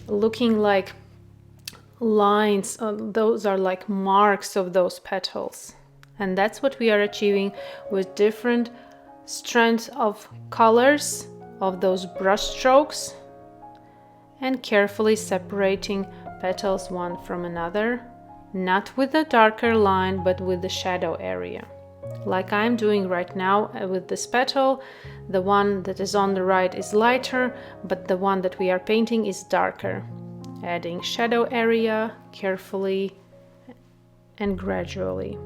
looking like lines. Those are like marks of those petals. And that's what we are achieving with different strengths of colors of those brush strokes and carefully separating petals one from another. Not with a darker line, but with the shadow area. Like I'm doing right now with this petal, the one that is on the right is lighter, but the one that we are painting is darker. Adding shadow area carefully and gradually.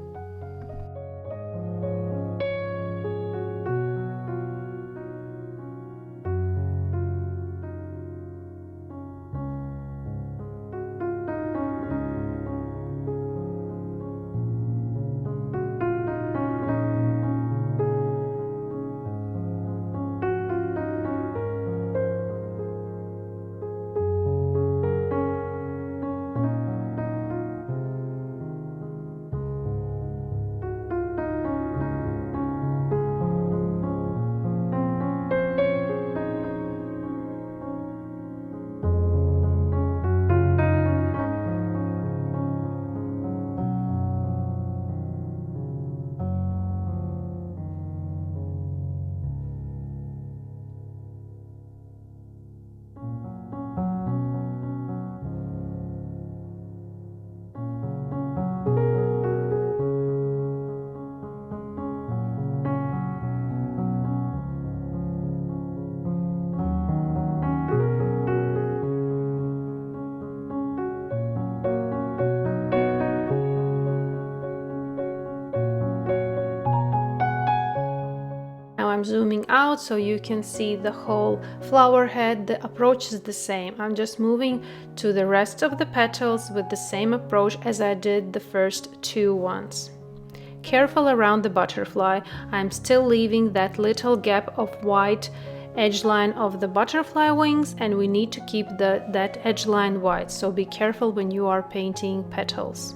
I'm zooming out so you can see the whole flower head. The approach is the same. I'm just moving to the rest of the petals with the same approach as I did the first two ones. Careful around the butterfly. I'm still leaving that little gap of white edge line of the butterfly wings, and we need to keep that edge line white, so be careful when you are painting petals.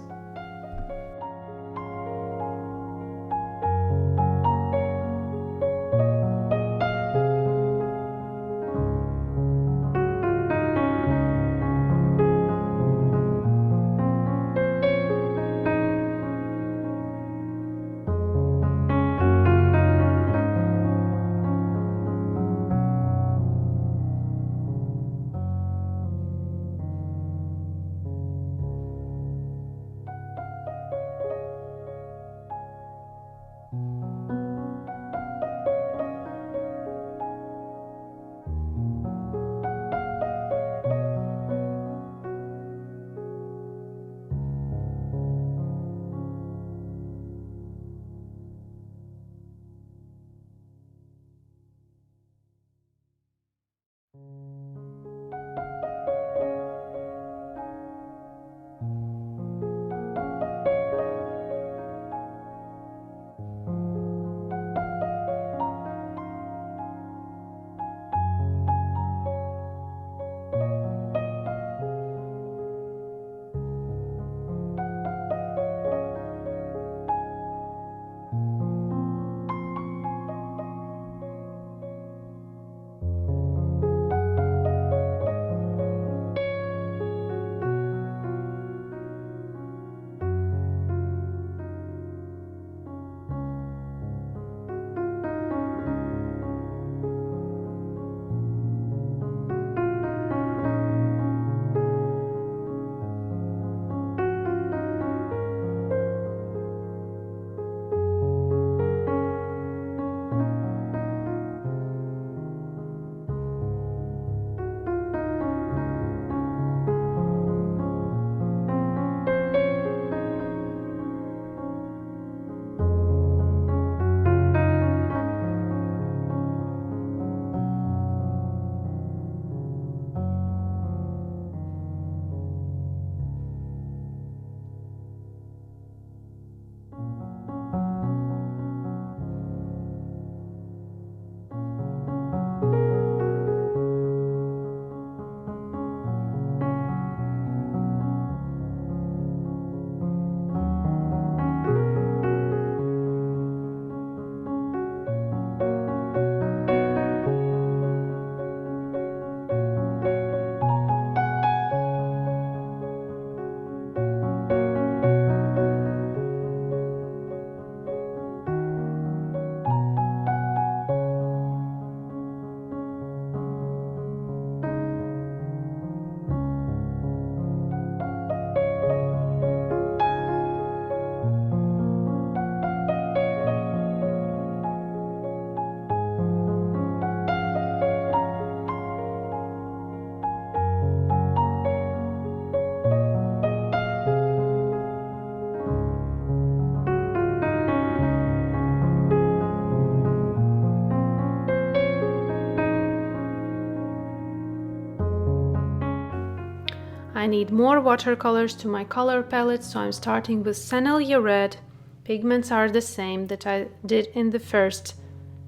I need more watercolors to my color palette, so I'm starting with Cenelia Red. Pigments are the same that I did in the first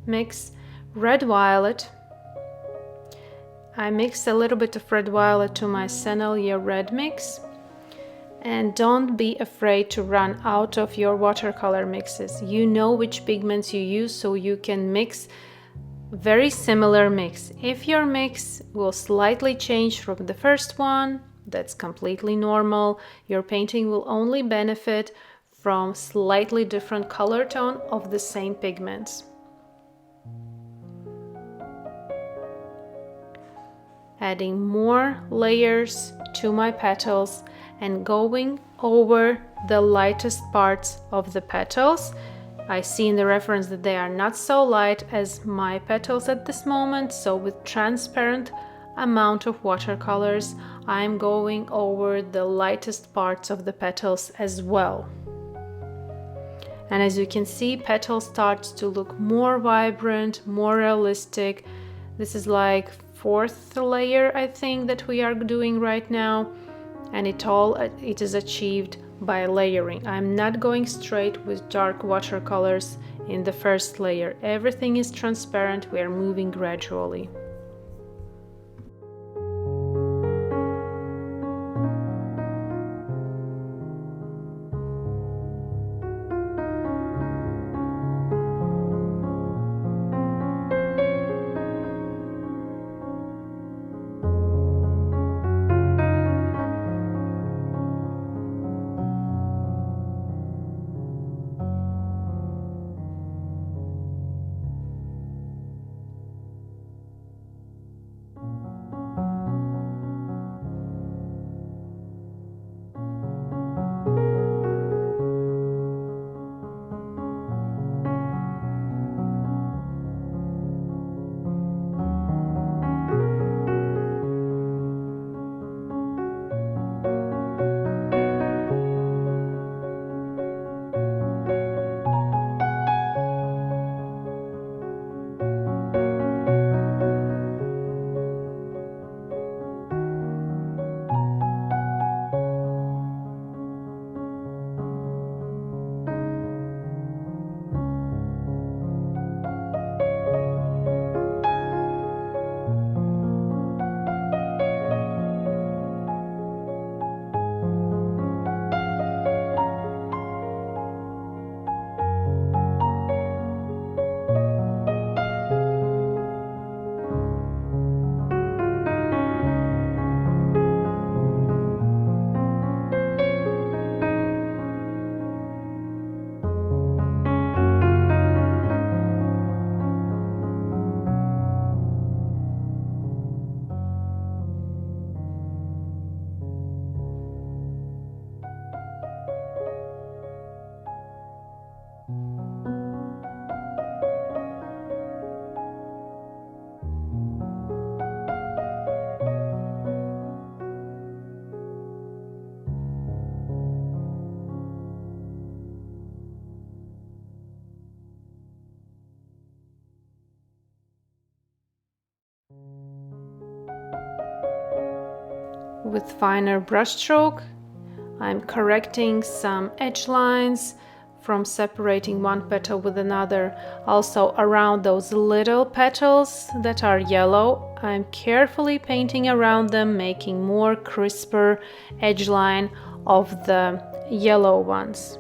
mix. Red Violet. I mix a little bit of Red Violet to my Cenelia Red mix. And don't be afraid to run out of your watercolor mixes. You know which pigments you use, so you can mix very similar mix. If your mix will slightly change from the first one, that's completely normal. Your painting will only benefit from slightly different color tone of the same pigments. Adding more layers to my petals and going over the lightest parts of the petals. I see in the reference that they are not so light as my petals at this moment, so with transparent amount of watercolors, I'm going over the lightest parts of the petals as well. And as you can see, petal starts to look more vibrant, more realistic. This is like fourth layer, I think, that we are doing right now. And it is achieved by layering. I'm not going straight with dark watercolors in the first layer. Everything is transparent. We are moving gradually. With finer brush stroke, I'm correcting some edge lines from separating one petal with another. Also around those little petals that are yellow, I'm carefully painting around them, making more crisper edge line of the yellow ones.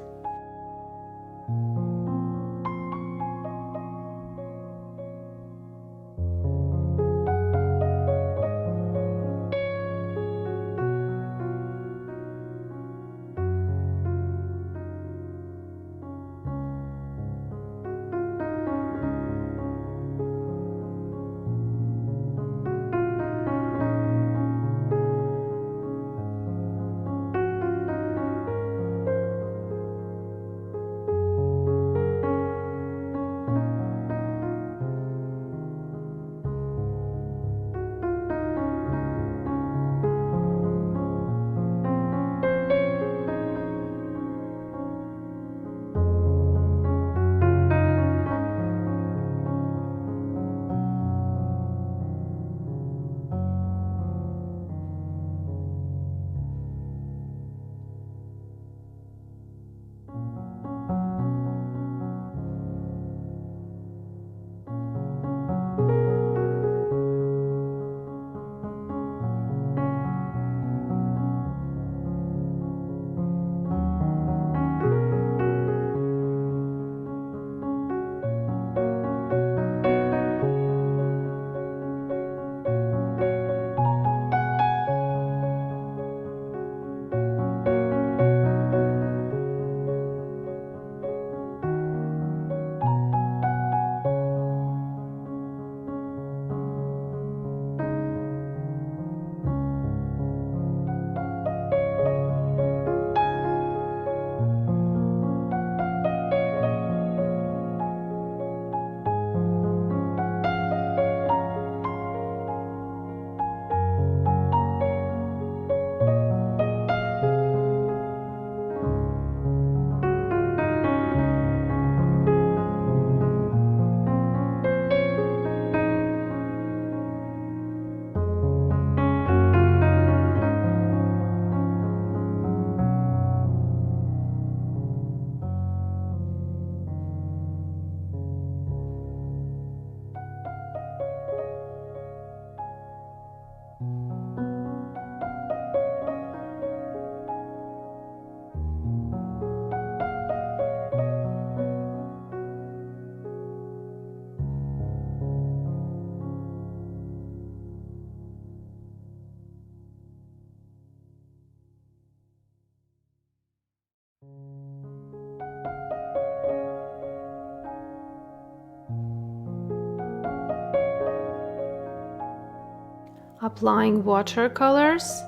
applying watercolors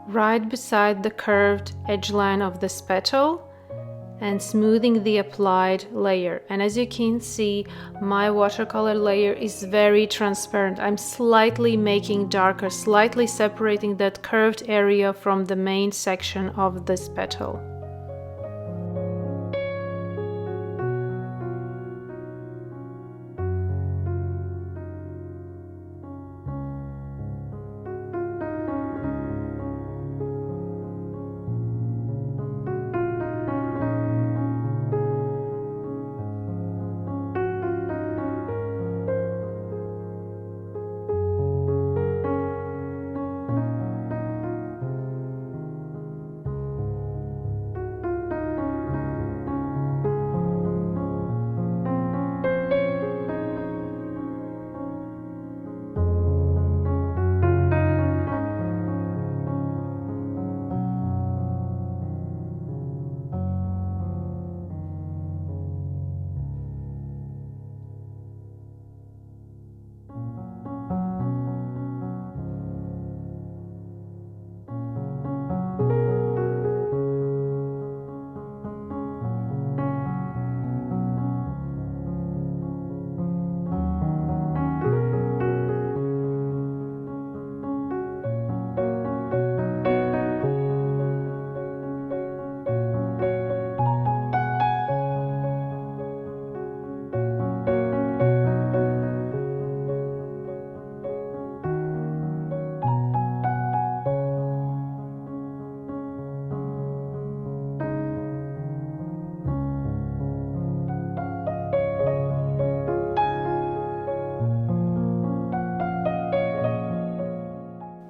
right beside the curved edge line of this petal and smoothing the applied layer. And as you can see, my watercolor layer is very transparent. I'm slightly making darker, slightly separating that curved area from the main section of this petal.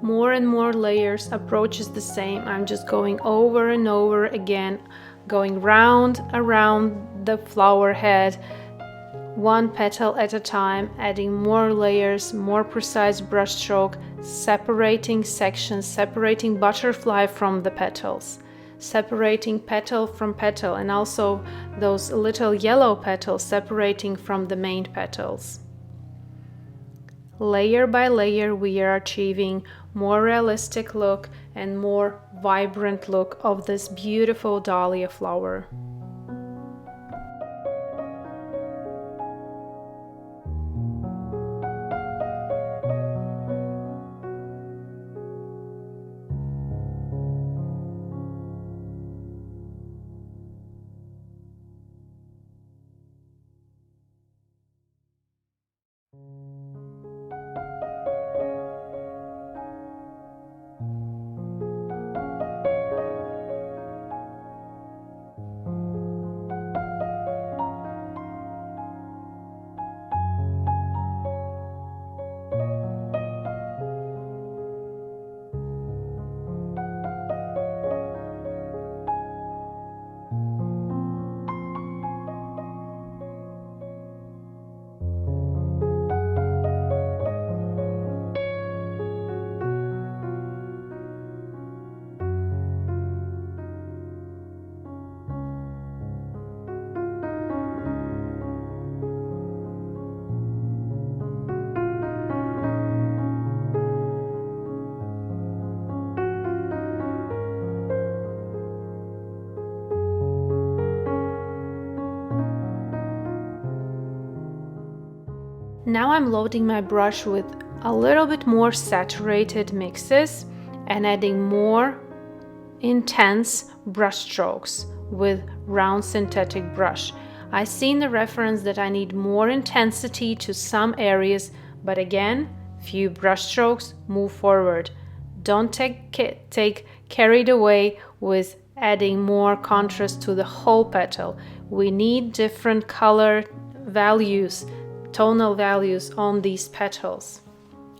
More and more layers, approach is the same. I'm just going over and over again, going round around the flower head, one petal at a time, adding more layers, more precise brush stroke, separating sections, separating butterfly from the petals, separating petal from petal, and also those little yellow petals separating from the main petals. Layer by layer, we are achieving more realistic look and more vibrant look of this beautiful dahlia flower. Now I'm loading my brush with a little bit more saturated mixes and adding more intense brush strokes with round synthetic brush. I see in the reference that I need more intensity to some areas, but again, few brush strokes, move forward. Don't take carried away with adding more contrast to the whole petal. We need different color values, tonal values on these petals.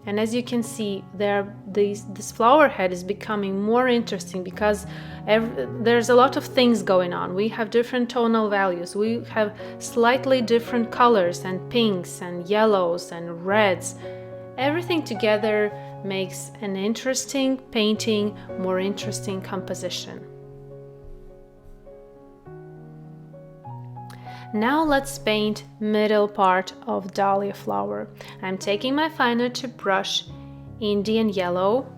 And as you can see, this flower head is becoming more interesting because there's a lot of things going on. We have different tonal values. We have slightly different colors and pinks and yellows and reds. Everything together makes an interesting painting, more interesting composition. Now let's paint middle part of dahlia flower. I'm taking my finer tip brush, Indian yellow.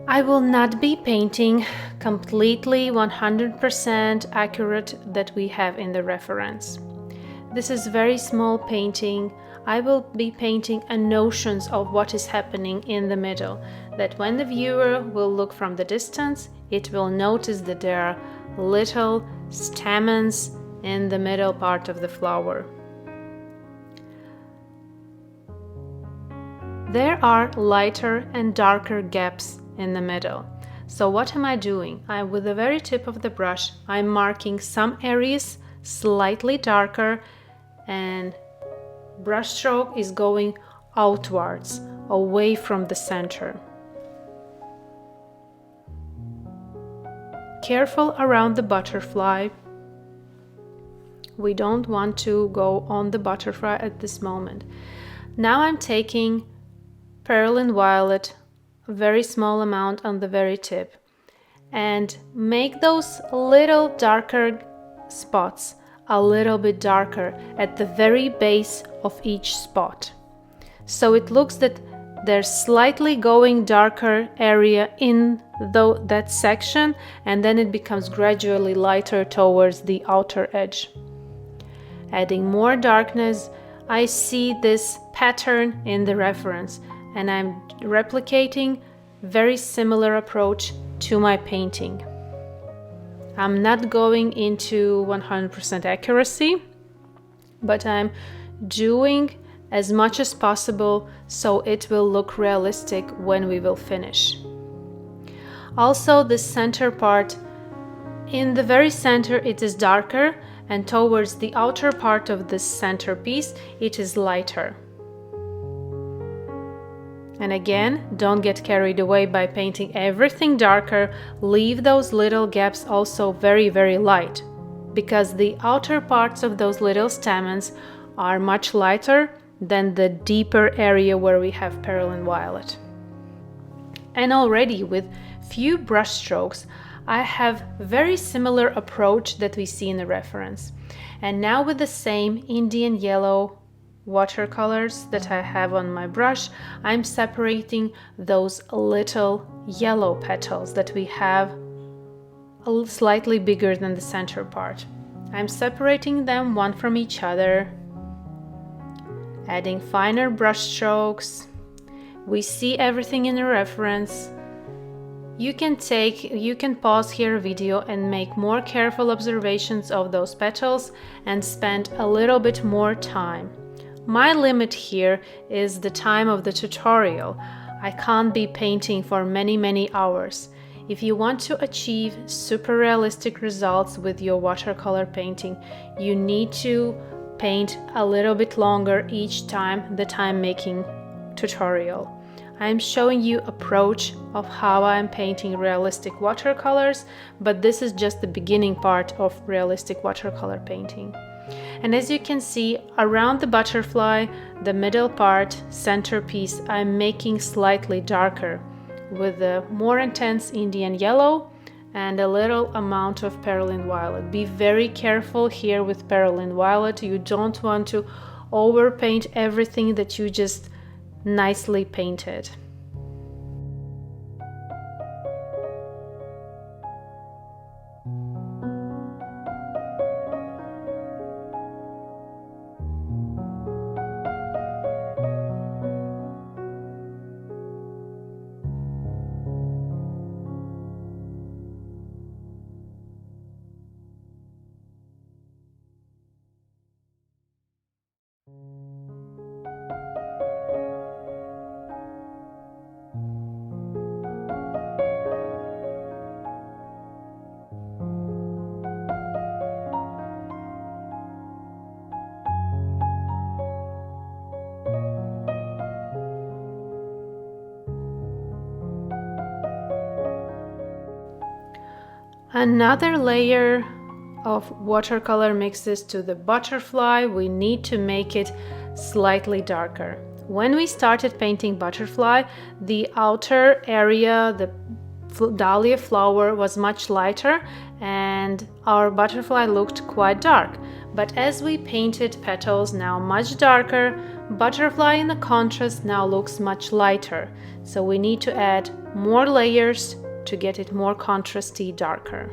I will not be painting completely 100% accurate that we have in the reference. This is very small painting. I will be painting a notions of what is happening in the middle, that when the viewer will look from the distance, it will notice that there are little stamens in the middle part of the flower. There are lighter and darker gaps in the middle. So what am I doing? With the very tip of the brush, I'm marking some areas slightly darker, and brush stroke is going outwards, away from the center. Careful around the butterfly. We don't want to go on the butterfly at this moment. Now I'm taking Perlin Violet, a very small amount on the very tip, and make those little darker spots a little bit darker at the very base of each spot. So it looks that there's slightly going darker area in that section, and then it becomes gradually lighter towards the outer edge. Adding more darkness, I see this pattern in the reference, and I'm replicating very similar approach to my painting. I'm not going into 100% accuracy, but I'm doing as much as possible so it will look realistic when we will finish. Also, the center part, in the very center it is darker, and towards the outer part of this centerpiece it is lighter. And again, don't get carried away by painting everything darker. Leave those little gaps also very, very light, because the outer parts of those little stamens are much lighter than the deeper area where we have Perlin Violet. And already with few brush strokes, I have very similar approach that we see in the reference. And now with the same Indian yellow watercolors that I have on my brush, I'm separating those little yellow petals that we have slightly bigger than the center part. I'm separating them one from each other, adding finer brush strokes. We see everything in the reference. You can pause here video and make more careful observations of those petals and spend a little bit more time. My limit here is the time of the tutorial. I can't be painting for many hours. If you want to achieve super realistic results with your watercolor painting, you need to paint a little bit longer each time that I'm making tutorial. I'm showing you approach of how I'm painting realistic watercolors, but this is just the beginning part of realistic watercolor painting. And as you can see, around the butterfly, the middle part, centerpiece, I'm making slightly darker with a more intense Indian yellow and a little amount of Perlin Violet. Be very careful here with Perlin Violet. You don't want to overpaint everything that you just nicely painted. Another layer of watercolor mixes to the butterfly. We need to make it slightly darker. When we started painting butterfly, the outer area, the dahlia flower, was much lighter and our butterfly looked quite dark. But as we painted petals now much darker, butterfly in the contrast now looks much lighter. So we need to add more layers to get it more contrasty, darker.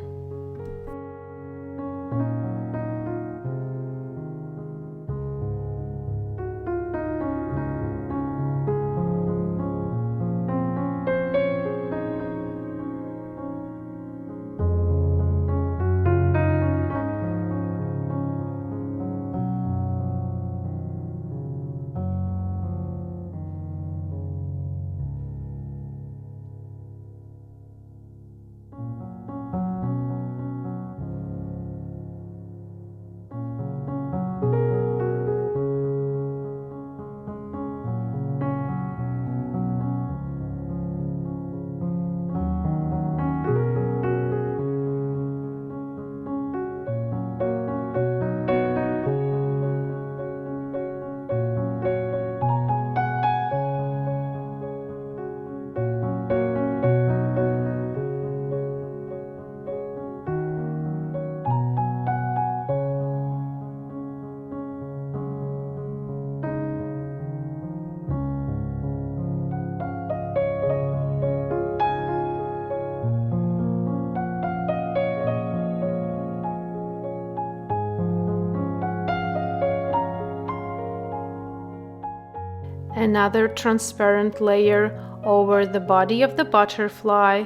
Another transparent layer over the body of the butterfly.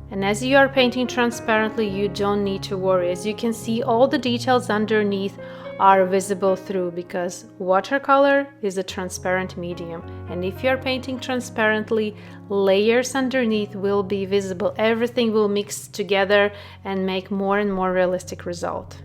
And as you are painting transparently, you don't need to worry. As you can see, all the details underneath are visible through, because watercolor is a transparent medium. And if you are painting transparently, layers underneath will be visible. Everything will mix together and make more and more realistic result.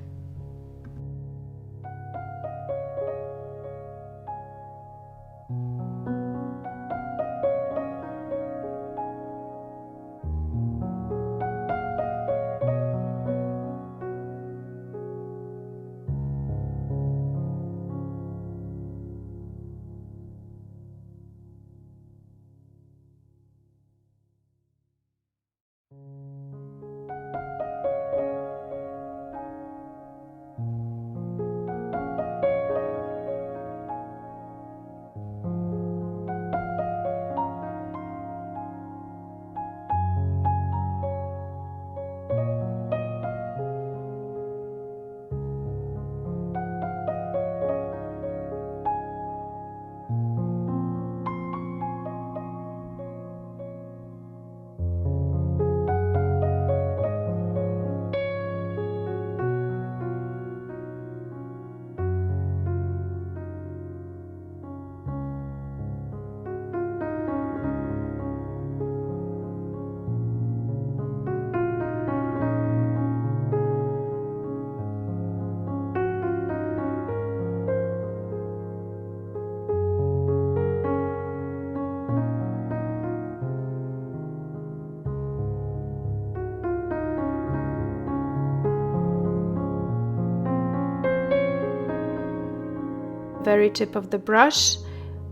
Very tip of the brush,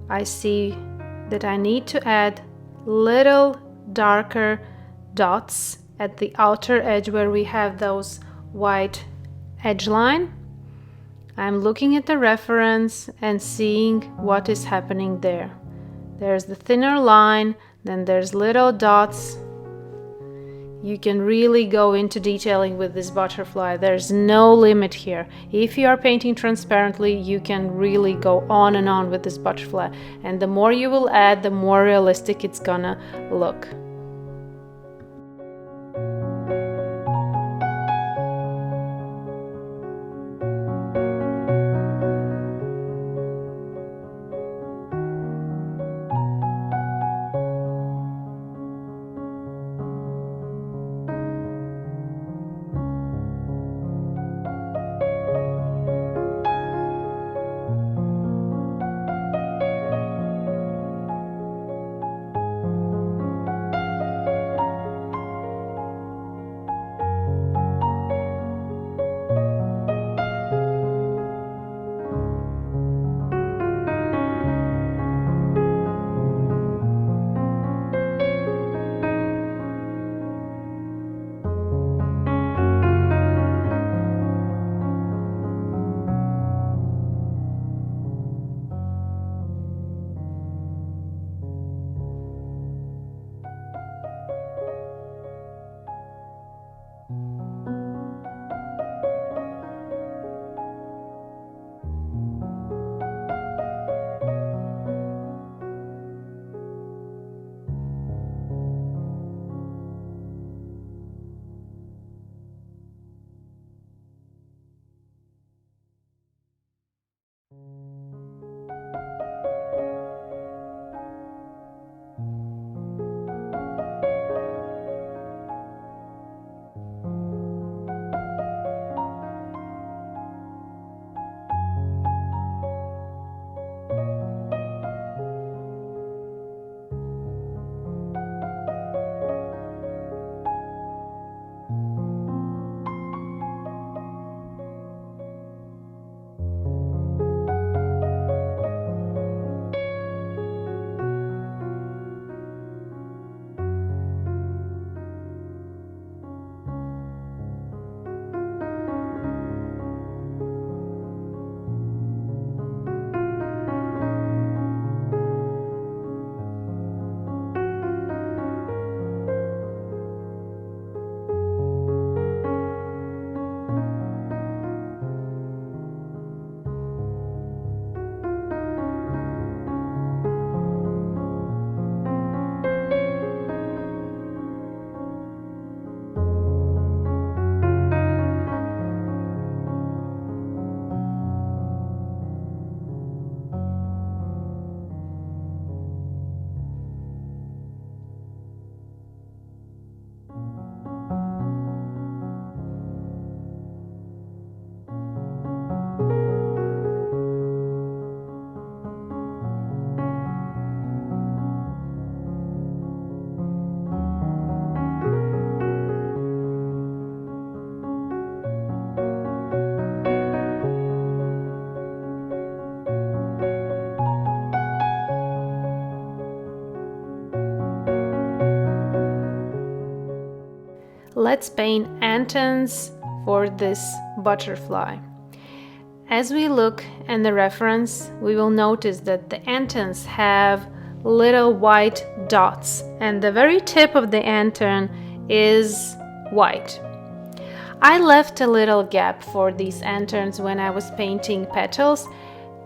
I see that I need to add little darker dots at the outer edge where we have those white edge line. I'm looking at the reference and seeing what is happening there. There's the thinner line, then there's little dots. You can really go into detailing with this butterfly. There's no limit here. If you are painting transparently, you can really go on and on with this butterfly. And the more you will add, the more realistic it's gonna look. let's paint antennas for this butterfly. As we look in the reference, we will notice that the antennas have little white dots, and the very tip of the antenne is white. I left a little gap for these antennas when I was painting petals.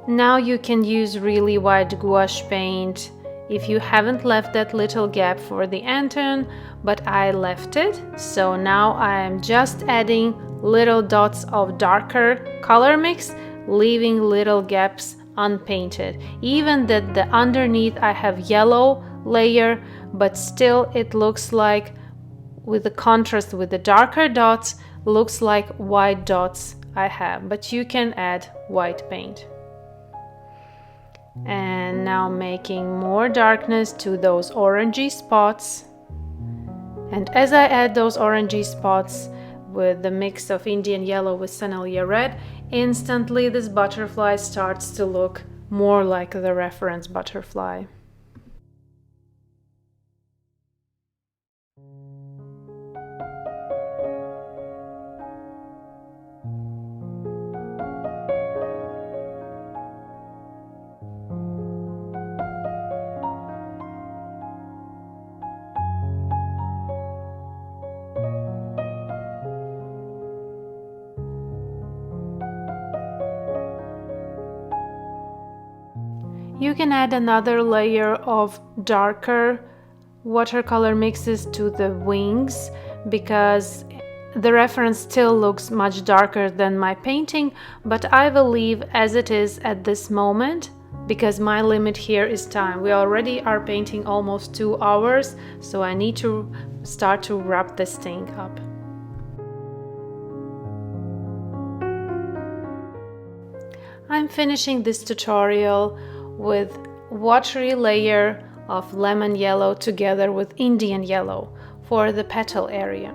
Now you can use really white gouache paint if you haven't left that little gap for the antenne, but I left it. So now I am just adding little dots of darker color mix, leaving little gaps unpainted. Even that the underneath I have yellow layer, but still it looks like, with the contrast with the darker dots, looks like white dots I have, but you can add white paint. And now making more darkness to those orangey spots. And as I add those orangey spots with the mix of Indian yellow with Sennelier red, instantly this butterfly starts to look more like the reference butterfly. You can add another layer of darker watercolor mixes to the wings because the reference still looks much darker than my painting, but I will leave as it is at this moment because my limit here is time. We already are painting almost 2 hours, so I need to start to wrap this thing up. I'm finishing this tutorial with watery layer of lemon yellow together with Indian yellow for the petal area.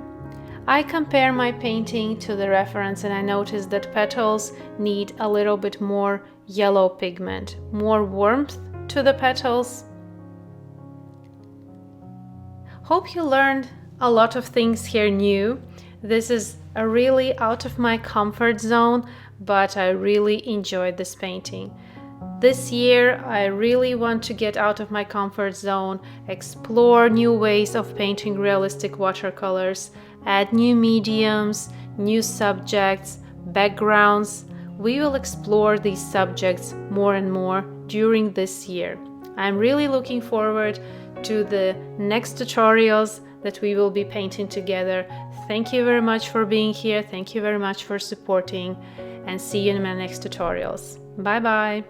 I compare my painting to the reference and I notice that petals need a little bit more yellow pigment, more warmth to the petals. Hope you learned a lot of things here new. This is a really out of my comfort zone, but I really enjoyed this painting. This year, I really want to get out of my comfort zone, explore new ways of painting realistic watercolors, add new mediums, new subjects, backgrounds. We will explore these subjects more and more during this year. I'm really looking forward to the next tutorials that we will be painting together. Thank you very much for being here. Thank you very much for supporting, and see you in my next tutorials. Bye bye.